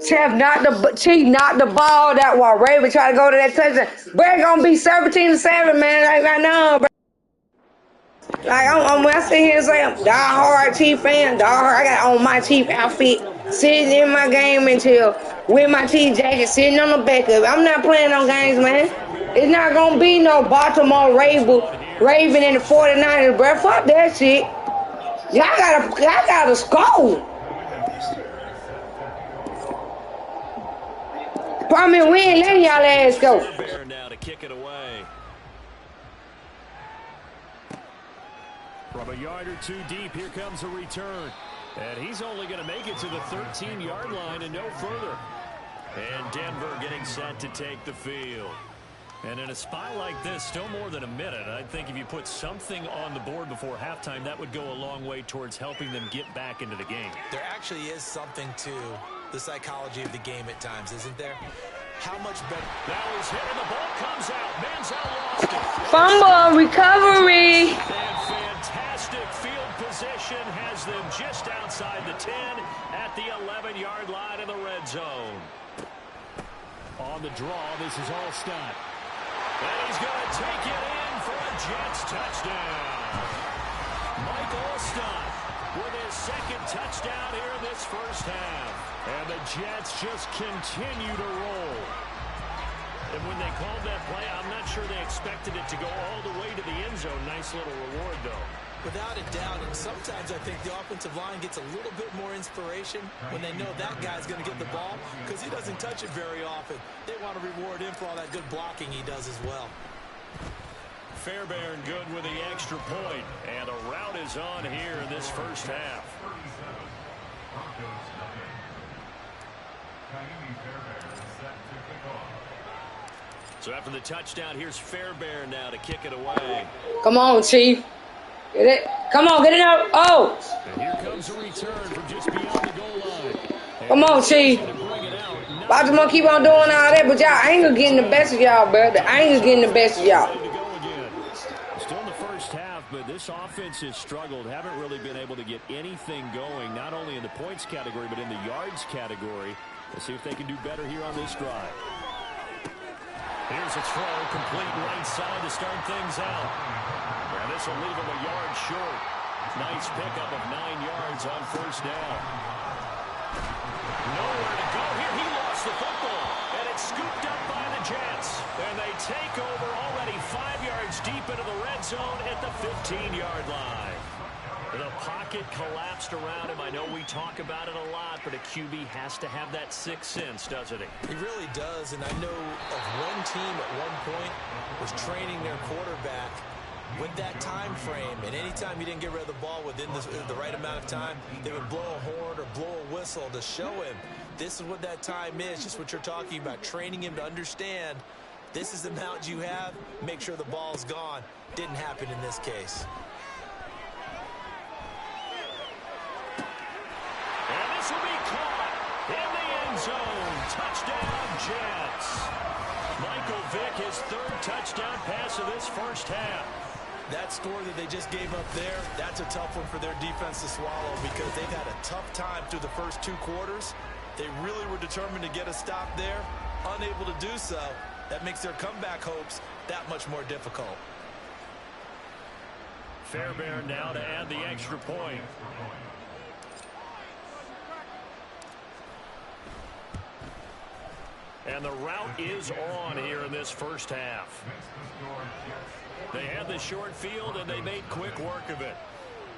Chief knocked the ball that while Raven tried to go to that touchdown. Bro, it's gonna be 17-7, man. Like right now, bro. Like when I sit here and say I'm die-hard Chief fan, die-hard. I got on my Chief outfit, sitting in my game until with my Chief jacket, sitting on the back of it. I'm not playing no games, man. It's not gonna be no Baltimore Raven and the 49ers, bro. Fuck that shit. Y'all gotta score. I mean, we ain't letting y'all ass go. Now to kick it away. From a yard or two deep, here comes a return. And he's only going to make it to the 13-yard line and no further. And Denver getting set to take the field. And in a spot like this, still more than a minute, I think if you put something on the board before halftime, that would go a long way towards helping them get back into the game. There actually is something to the psychology of the game at times, isn't there? How much better? Now he's hit and the ball comes out. Manziel lost it. Fumble recovery. And fantastic field position has them just outside the 10 at the 11-yard line in the red zone. On the draw, this is Allstott. And he's going to take it in for a Jets touchdown. Mike Allstott with his second touchdown here in this first half. And the Jets just continue to roll. And when they called that play, I'm not sure they expected it to go all the way to the end zone. Nice little reward, though. Without a doubt, and sometimes I think the offensive line gets a little bit more inspiration when they know that guy's going to get the ball because he doesn't touch it very often. They want to reward him for all that good blocking he does as well. Fairbairn good with the extra point, and a rout is on here in this first half. So after the touchdown, here's Fairbairn now to kick it away. Come on, Chief. Get it. Come on, get it out. Oh. And here comes a return from just beyond the goal line. Come on, Chief. Baltimore keep on doing all that, but y'all anger getting the best of y'all, bro. The anger getting the best of y'all. Still in the first half, but this offense has struggled. Haven't really been able to get anything going, not only in the points category, but in the yards category. Let's see if they can do better here on this drive. Here's a throw, complete right side to start things out. And this will leave him a yard short. Nice pickup of 9 yards on first down. Nowhere to go here. He lost the football, and it's scooped up by the Jets. And they take over already 5 yards deep into the red zone at the 15-yard line. The pocket collapsed around him. I know we talk about it a lot, but a QB has to have that sixth sense, doesn't he? He really does, and I know of one team at one point was training their quarterback with that time frame, and anytime he didn't get rid of the ball within the right amount of time, they would blow a horn or blow a whistle to show him this is what that time is, just what you're talking about, training him to understand this is the amount you have, make sure the ball's gone. Didn't happen in this case. And this will be caught in the end zone. Touchdown, Jets. Michael Vick, his third touchdown pass of this first half. That score that they just gave up there, that's a tough one for their defense to swallow because they've had a tough time through the first 2 quarters. They really were determined to get a stop there, unable to do so. That makes their comeback hopes that much more difficult. Fairbairn now to add the extra point. And the route is on here in this first half. They had the short field, and they made quick work of it.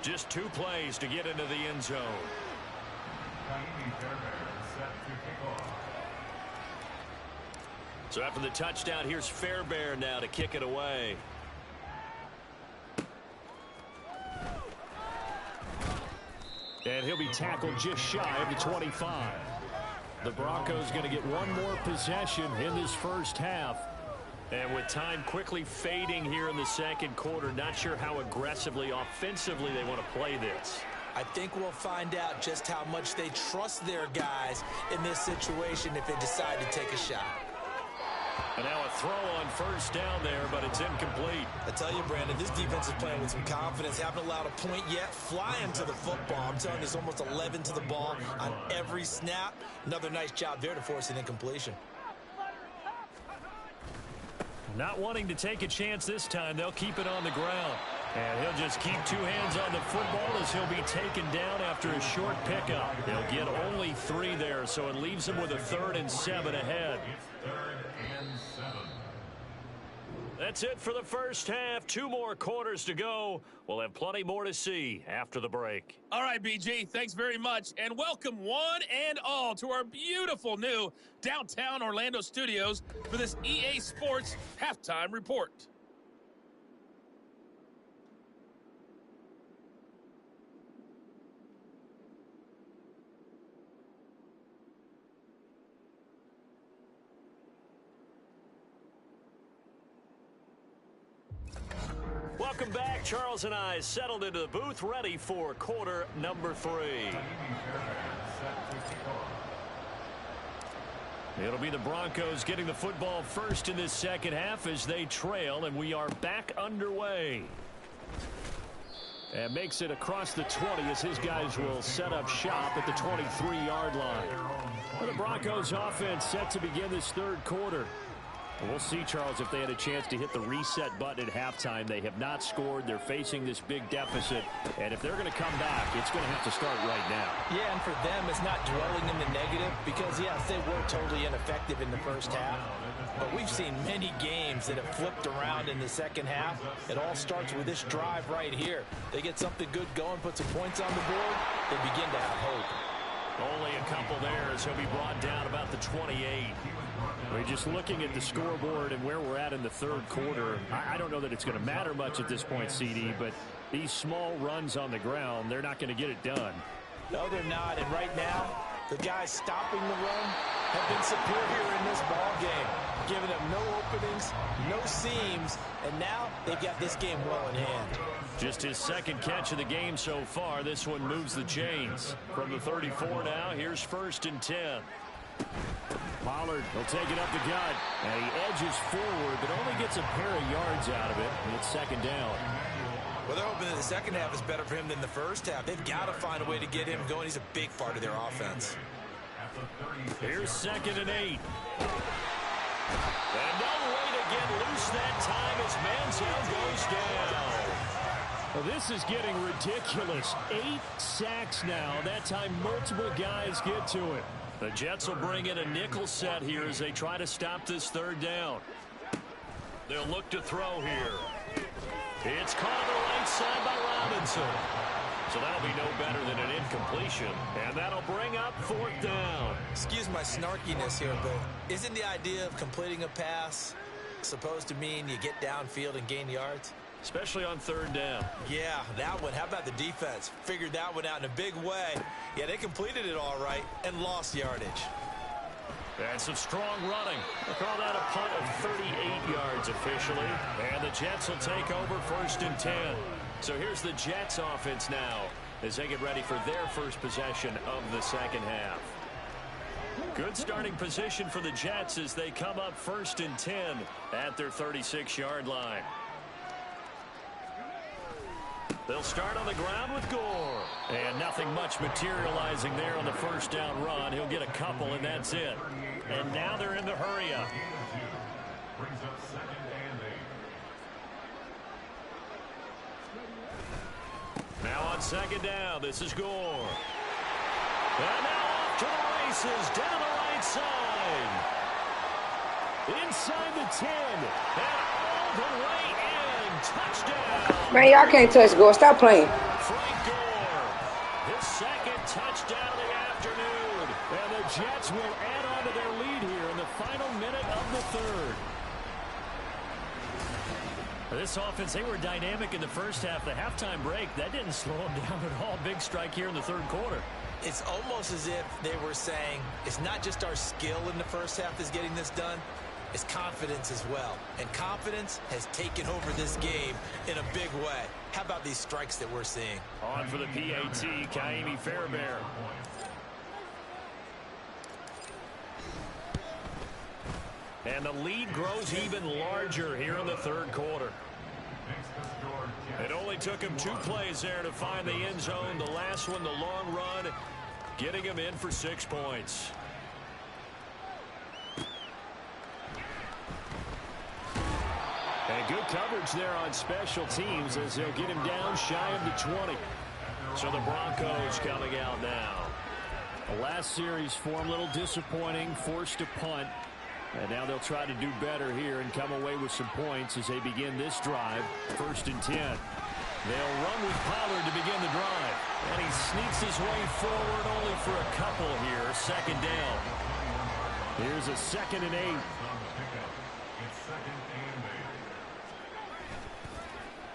Just 2 plays to get into the end zone. So after the touchdown, here's Fairbairn now to kick it away. And he'll be tackled just shy of the 25. The Broncos going to get one more possession in this first half. And with time quickly fading here in the second quarter, not sure how aggressively, offensively they want to play this. I think we'll find out just how much they trust their guys in this situation if they decide to take a shot. And now a throw on first down there, but it's incomplete. I tell you, Brandon, this defense is playing with some confidence. Haven't allowed a point yet. Flying to the football. I'm telling you, there's almost 11 to the ball on every snap. Another nice job there to force an incompletion. Not wanting to take a chance this time, they'll keep it on the ground. And he'll just keep 2 hands on the football as he'll be taken down after a short pickup. He'll get only 3 there, so it leaves him with a 3rd and 7 ahead. That's it for the first half. 2 more quarters to go. We'll have plenty more to see after the break. All right, BG, thanks very much. And welcome one and all to our beautiful new downtown Orlando studios for this EA Sports Halftime Report. Welcome back. Charles and I settled into the booth, ready for quarter number 3. It'll be the Broncos getting the football first in this second half as they trail, and we are back underway. And makes it across the 20 as his guys will set up shop at the 23-yard line. The Broncos offense set to begin this third quarter. We'll see, Charles, if they had a chance to hit the reset button at halftime. They have not scored. They're facing this big deficit. And if they're going to come back, it's going to have to start right now. Yeah, and for them, it's not dwelling in the negative because, yes, they were totally ineffective in the first half. But we've seen many games that have flipped around in the second half. It all starts with this drive right here. They get something good going, put some points on the board, they begin to have hope. Only a couple there as he'll be brought down about the 28. We're just looking at the scoreboard and where we're at in the third quarter. I don't know that it's going to matter much at this point, CD, but these small runs on the ground, they're not going to get it done. No, they're not. And right now, the guys stopping the run have been superior in this ball game, giving them no openings, no seams, and now they've got this game well in hand. Just his second catch of the game so far. This one moves the chains. From the 34 now, here's 1st and 10. Pollard will take it up the gut, and he edges forward, but only gets a pair of yards out of it, and it's 2nd down. Well, they're hoping that the second half is better for him than the first half. They've got to find a way to get him going. He's a big part of their offense. Here's 2nd and 8. And no way to get loose that time as Manziel goes down. Well, this is getting ridiculous. 8 sacks now. That time multiple guys get to it. The Jets will bring in a nickel set here as they try to stop this 3rd down. They'll look to throw here. It's caught on the right side by Robinson. So that'll be no better than an incompletion. And that'll bring up 4th down. Excuse my snarkiness here, but isn't the idea of completing a pass supposed to mean you get downfield and gain yards? Especially on 3rd down. Yeah, that one. How about the defense? Figured that one out in a big way. Yeah, they completed it all right and lost yardage. And some strong running. They call that a punt of 38 yards officially. And the Jets will take over 1st and 10. So here's the Jets offense now as they get ready for their first possession of the second half. Good starting position for the Jets as they come up 1st and 10 at their 36-yard line. They'll start on the ground with Gore. And nothing much materializing there on the 1st down run. He'll get a couple, and that's it. And now they're in the hurry-up. Now on 2nd down, this is Gore. And now off to the races down the right side. Inside the 10. And all the way in. Touchdown. Man, y'all can't touch Gore. Stop playing. Frank Gore. His 2nd touchdown of the afternoon. And the Jets will add on to their lead here in the final minute of the 3rd. This offense, they were dynamic in the first half. The halftime break, that didn't slow them down at all. Big strike here in the 3rd quarter. It's almost as if they were saying, it's not just our skill in the first half that's getting this done, it's confidence as well. And confidence has taken over this game in a big way. How about these strikes that we're seeing? On for the PAT, Kaimi Fairbairn. And the lead grows even larger here in the 3rd quarter. It only took him 2 plays there to find the end zone. The last one, the long run, getting him in for 6 points. And good coverage there on special teams as they'll get him down shy of the 20. So the Broncos coming out now. The last series for him, a little disappointing, forced to punt. And now they'll try to do better here and come away with some points as they begin this drive. 1st and 10. They'll run with Pollard to begin the drive. And he sneaks his way forward only for a couple here. 2nd down. Here's a 2nd and 8.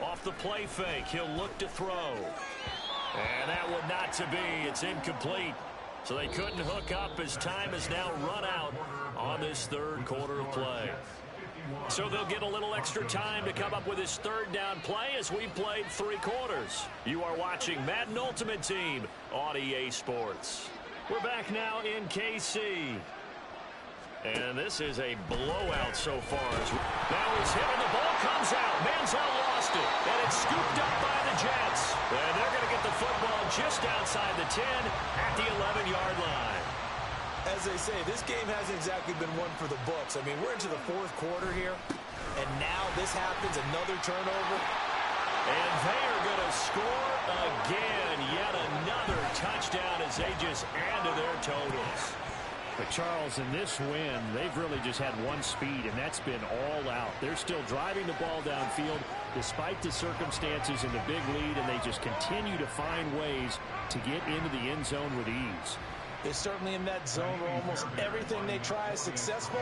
Off the play fake, he'll look to throw. And that one not to be. It's incomplete. So they couldn't hook up as time is now run out on this 3rd quarter of play. So they'll get a little extra time to come up with his 3rd down play as we played 3 quarters. You are watching Madden Ultimate Team on EA Sports. We're back now in KC. And this is a blowout so far. Now he's hit and the ball comes out. Manziel lost it. And it's scooped up by the Jets. And they're going to get the football just outside the 10 at the 11-yard line. As they say, this game hasn't exactly been one for the books. I mean, we're into the fourth quarter here, and now this happens, another turnover. And they are going to score again. Yet another touchdown as they just add to their totals. But, Charles, in this win, they've really just had one speed, and that's been all out. They're still driving the ball downfield despite the circumstances and the big lead, and they just continue to find ways to get into the end zone with ease. They're certainly in that zone where almost everything they try is successful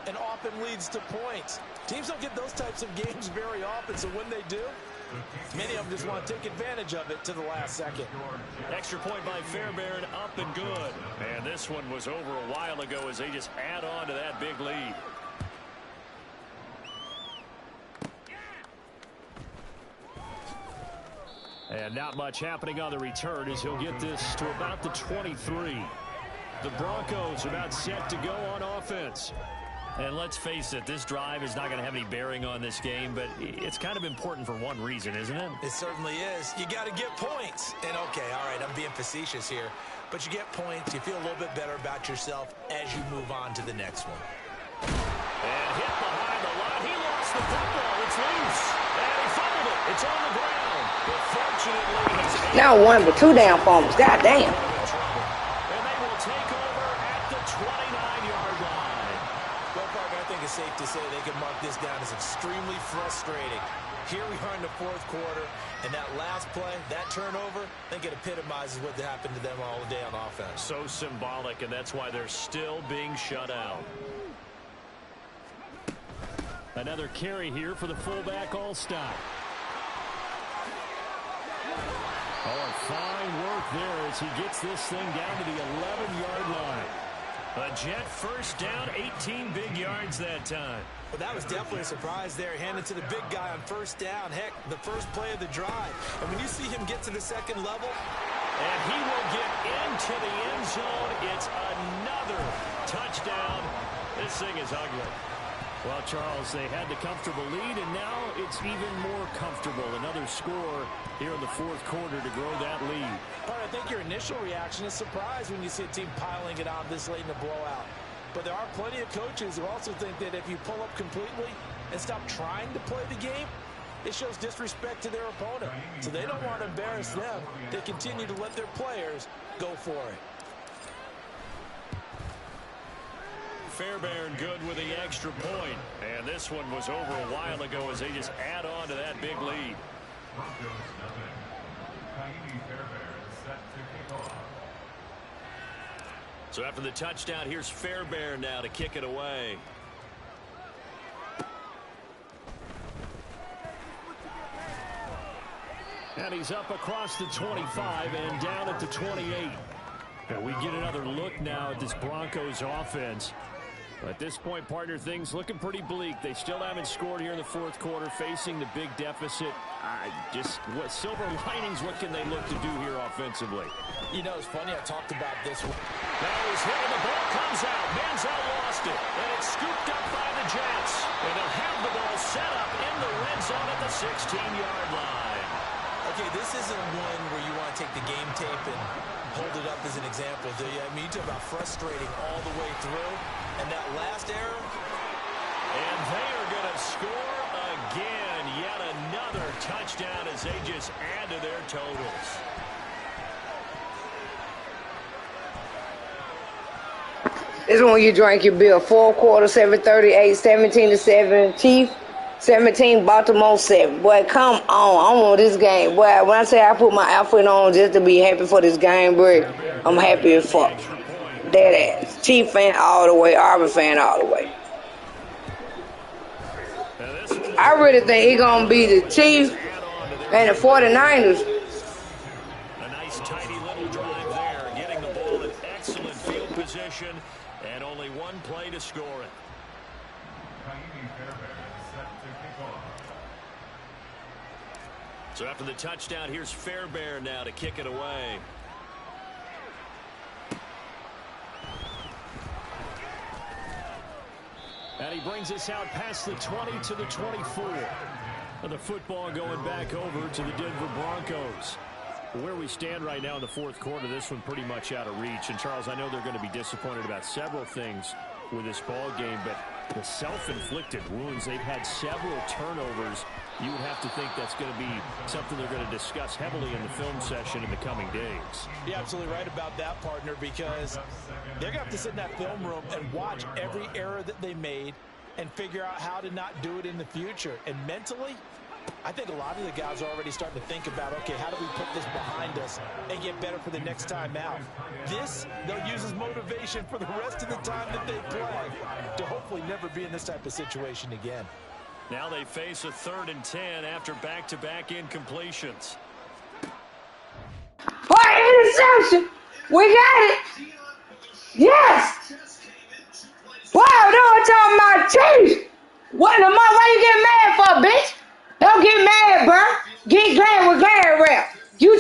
and often leads to points. Teams don't get those types of games very often, so when they do, many of them just want to take advantage of it to the last second. Extra point by Fairbairn, up and good. And this one was over a while ago as they just add on to that big lead. And not much happening on the return as he'll get this to about the 23. The Broncos about set to go on offense. And let's face it, this drive is not going to have any bearing on this game, but it's kind of important for one reason, isn't it? It certainly is. You got to get points. And, okay, all right, I'm being facetious here. But you get points, you feel a little bit better about yourself as you move on to the next one. And hit behind the line. He lost the football. It's loose. And he fumbled it. It's on the ground. But fortunately, Not one, but 2 damn fumbles. God damn. And they will take over at the 29-yard line. Well, partner, I think it's safe to say they can mark this down as extremely frustrating. Here we are in the fourth quarter, and that last play, that turnover, I think it epitomizes what happened to them all day on offense. So symbolic, and that's why they're still being shut out. Another carry here for the fullback all-stop. Oh, and fine work there as he gets this thing down to the 11-yard line. A Jet first down, 18 big yards that time. Well, that was definitely a surprise there. Handed to the big guy on first down. Heck, the first play of the drive. And when you see him get to the second level. And he will get into the end zone. It's another touchdown. This thing is ugly. Well, Charles, they had the comfortable lead, and now it's even more comfortable. Another score here in the fourth quarter to grow that lead. But I think your initial reaction is surprise when you see a team piling it on this late in the blowout. But there are plenty of coaches who also think that if you pull up completely and stop trying to play the game, it shows disrespect to their opponent. So they don't want to embarrass them. They continue to let their players go for it. Fairbairn good with the extra point. And this one was over a while ago as they just add on to that big lead. So after the touchdown, here's Fairbairn now to kick it away. And he's up across the 25 and down at the 28. And we get another look now at this Broncos offense. At this point, partner, things looking pretty bleak. They still haven't scored here in the fourth quarter, facing the big deficit. What silver linings, what can they look to do here offensively? You know, it's funny, I talked about this one. Now he's hit and the ball comes out. Manziel lost it. And it's scooped up by the Jets. And they'll have the ball set up in the red zone at the 16-yard line. Okay, this isn't one where you want to take the game tape and hold it up as an example, do you? I mean, you talk about frustrating all the way through. And that last error. And they are going to score again. Yet another touchdown as they just add to their totals. This is when you drink your beer. 4 quarters, 7:38, 17-7. Chief, 17, Baltimore 7. Boy, come on. I want this game. Boy, when I say I put my outfit on just to be happy for this game, bro, I'm happy as fuck. Dead ass. Chief fan all the way, Auburn fan all the way. I really think he's going to be the Chiefs and the 49ers. A nice tidy little drive there, getting the ball in excellent field position, and only one play to score it. So after the touchdown, here's Fairbairn now to kick it away. And he brings us out past the 20 to the 24. And the football going back over to the Denver Broncos. Where we stand right now in the fourth quarter, this one pretty much out of reach. And, Charles, I know they're going to be disappointed about several things with this ball game, but the self-inflicted wounds, they've had several turnovers. You would have to think that's going to be something they're going to discuss heavily in the film session in the coming days. You're absolutely right about that, partner, because they're going to have to sit in that film room and watch every error that they made and figure out how to not do it in the future. And mentally, I think a lot of the guys are already starting to think about, okay, how do we put this behind us and get better for the next time out? This, they'll use as motivation for the rest of the time that they play to hopefully never be in this type of situation again. Now they face a 3rd and 10 after back-to-back incompletions. What interception? We got it. Yes. Wow, don't talk my teeth. What in the mother? Why you getting mad for, bitch? Don't get mad, bro. Get glad with glad rap. You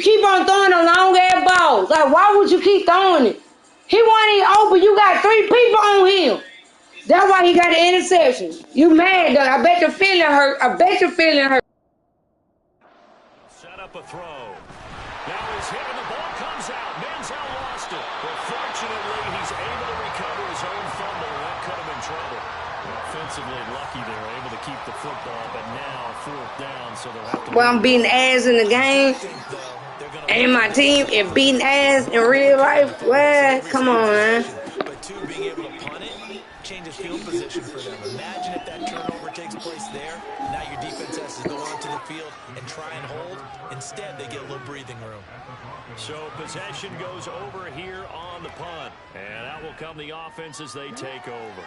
keep on throwing the long ass balls. Like, why would you keep throwing it? He wasn't even open. You got 3 people on him. That's why he got the interception. You mad, though. I bet your feeling hurt. Set up a throw. Now he's hit and the ball comes out. Manziel lost it. But fortunately, he's able to recover his own fumble, and that could have been trouble. Offensively lucky they were able to keep the football, but now 4th down, so they'll have to... Well, I'm beating ass in the game, and my team is beating ass in real life. Well, come on, man. But 2, being able to punt it changes field position for them. Imagine if that turnover takes place there. Now your defense has to go onto the field and try and hold. Instead, they get a little breathing room. So possession goes over here on the punt. And out will come the offense as they take over.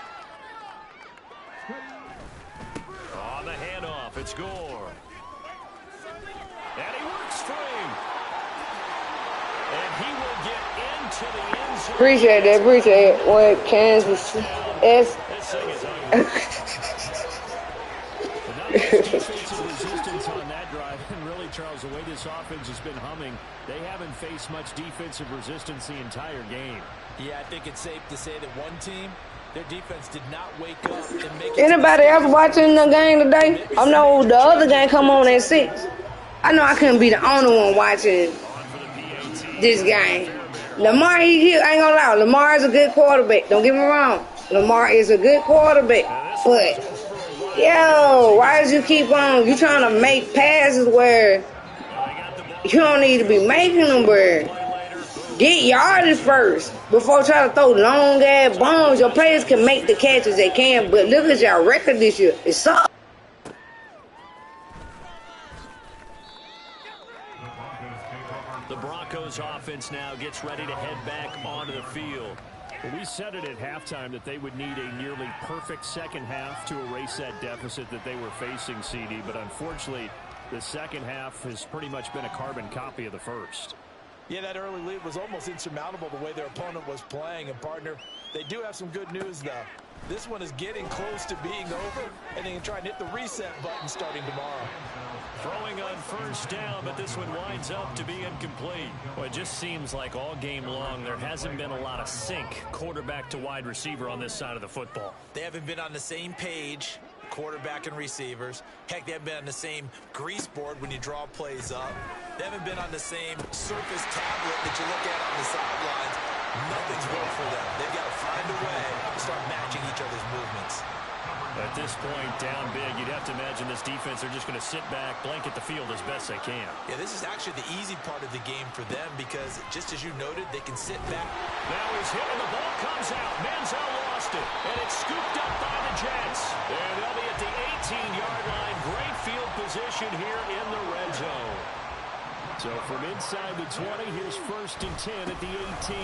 On the handoff, it's Gore. And he works free. And he will get into the end zone. Appreciate it. When Kansas is. This thing is ugly. Defensive resistance on that drive, and really, Charles, the way this offense has been humming, they haven't faced much defensive resistance the entire game. Yeah, I think it's safe to say that one team, their defense did not wake up and make it. Anybody else watching the game today? I know the other game come on at 6. I know I couldn't be the only one watching this game. Lamar, I ain't gonna lie, Lamar is a good quarterback. Don't get me wrong. Lamar is a good quarterback. But, yo, why did you keep on? You trying to make passes where you don't need to be making them, bro. Get yardage first before trying to throw long ass bombs. Your players can make the catches they can, but look at your record this year. It sucks. The Broncos offense now gets ready to head back onto the field. Well, we said it at halftime that they would need a nearly perfect second half to erase that deficit that they were facing, CD, but unfortunately, the second half has pretty much been a carbon copy of the first. Yeah, that early lead was almost insurmountable the way their opponent was playing. And, partner, they do have some good news, though. This one is getting close to being over, and they can try and hit the reset button starting tomorrow. Throwing on first down, but this one winds up to be incomplete. Well, it just seems like all game long there hasn't been a lot of sync quarterback to wide receiver on this side of the football. They haven't been on the same page, quarterback and receivers. Heck, they haven't been on the same grease board when you draw plays up. They haven't been on the same surface tablet that you look at on the sidelines. Nothing's worked for them. They've got to find a way to start matching each other's movements. At this point, down big, you'd have to imagine this defense are just going to sit back, blanket the field as best they can. Yeah, this is actually the easy part of the game for them because, just as you noted, they can sit back. Now he's hit and the ball comes out. Manziel lost it, and it's scooped up by the Jets. And they'll be at the 18-yard line. Great field position here in the red zone. So from inside the 20, here's 1st and 10 at the 18.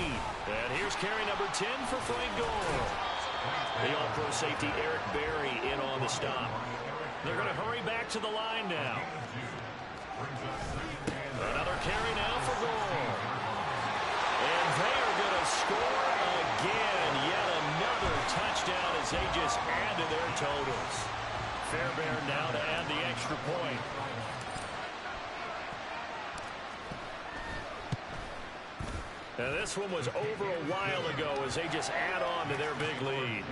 And here's carry number 10 for Frank Gore. The all-pro safety Eric Berry in on the stop. They're going to hurry back to the line now. Another carry now for Gore. And they are going to score again. Yet another touchdown as they just add to their totals. Fairbairn now to add the extra point. And this one was over a while ago as they just add on to their big lead.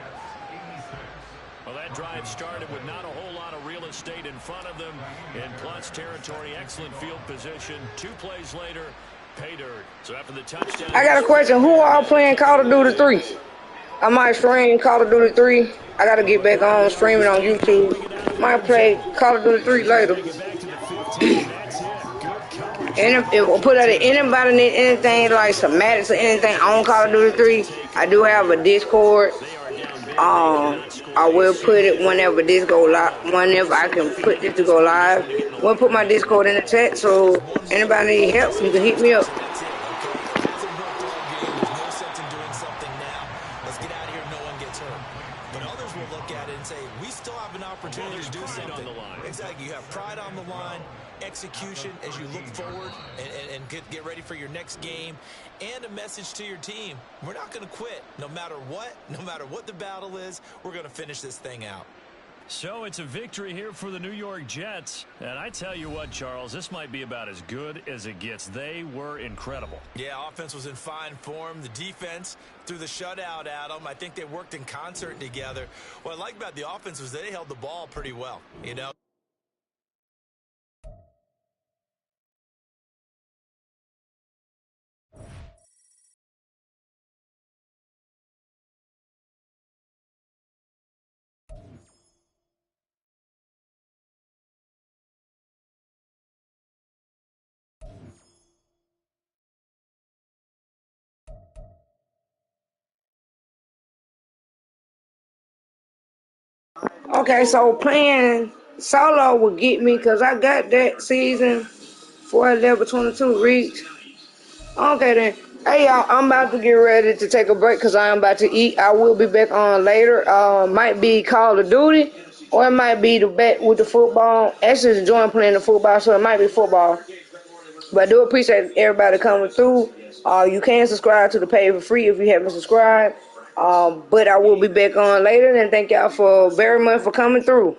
Well, that that drive started with not a whole lot of real estate in front of them. In plus territory, excellent field position. 2 plays later, pay dirt. So after the touchdown... I got a question. Who are playing Call of Duty 3? I might stream Call of Duty 3. I got to get back on streaming on YouTube. Might play Call of Duty 3 later. And if we put out anybody need anything like schematics or anything on Call of Duty 3, I do have a Discord. I will put it whenever this go live. Whenever I can put this to go live, we'll put my Discord in the chat. So anybody need help, you can hit me up. Exactly. You have pride on the line, execution as you look forward and get ready for your next game, and a message to your team. We're not going to quit no matter what the battle is. We're going to finish this thing out. So it's a victory here for the New York Jets. And I tell you what, Charles, this might be about as good as it gets. They were incredible. Yeah, offense was in fine form. The defense threw the shutout at them. I think they worked in concert together. What I like about the offense was they held the ball pretty well, you know. Okay, so playing solo would get me because I got that season for level 22 reach. Okay then. Hey y'all, I'm about to get ready to take a break because I am about to eat. I will be back on later. Might be Call of Duty or it might be the bet with the football. Actually enjoying playing the football, so it might be football. But I do appreciate everybody coming through. You can subscribe to the page for free if you haven't subscribed. But I will be back on later, and thank y'all for very much for coming through.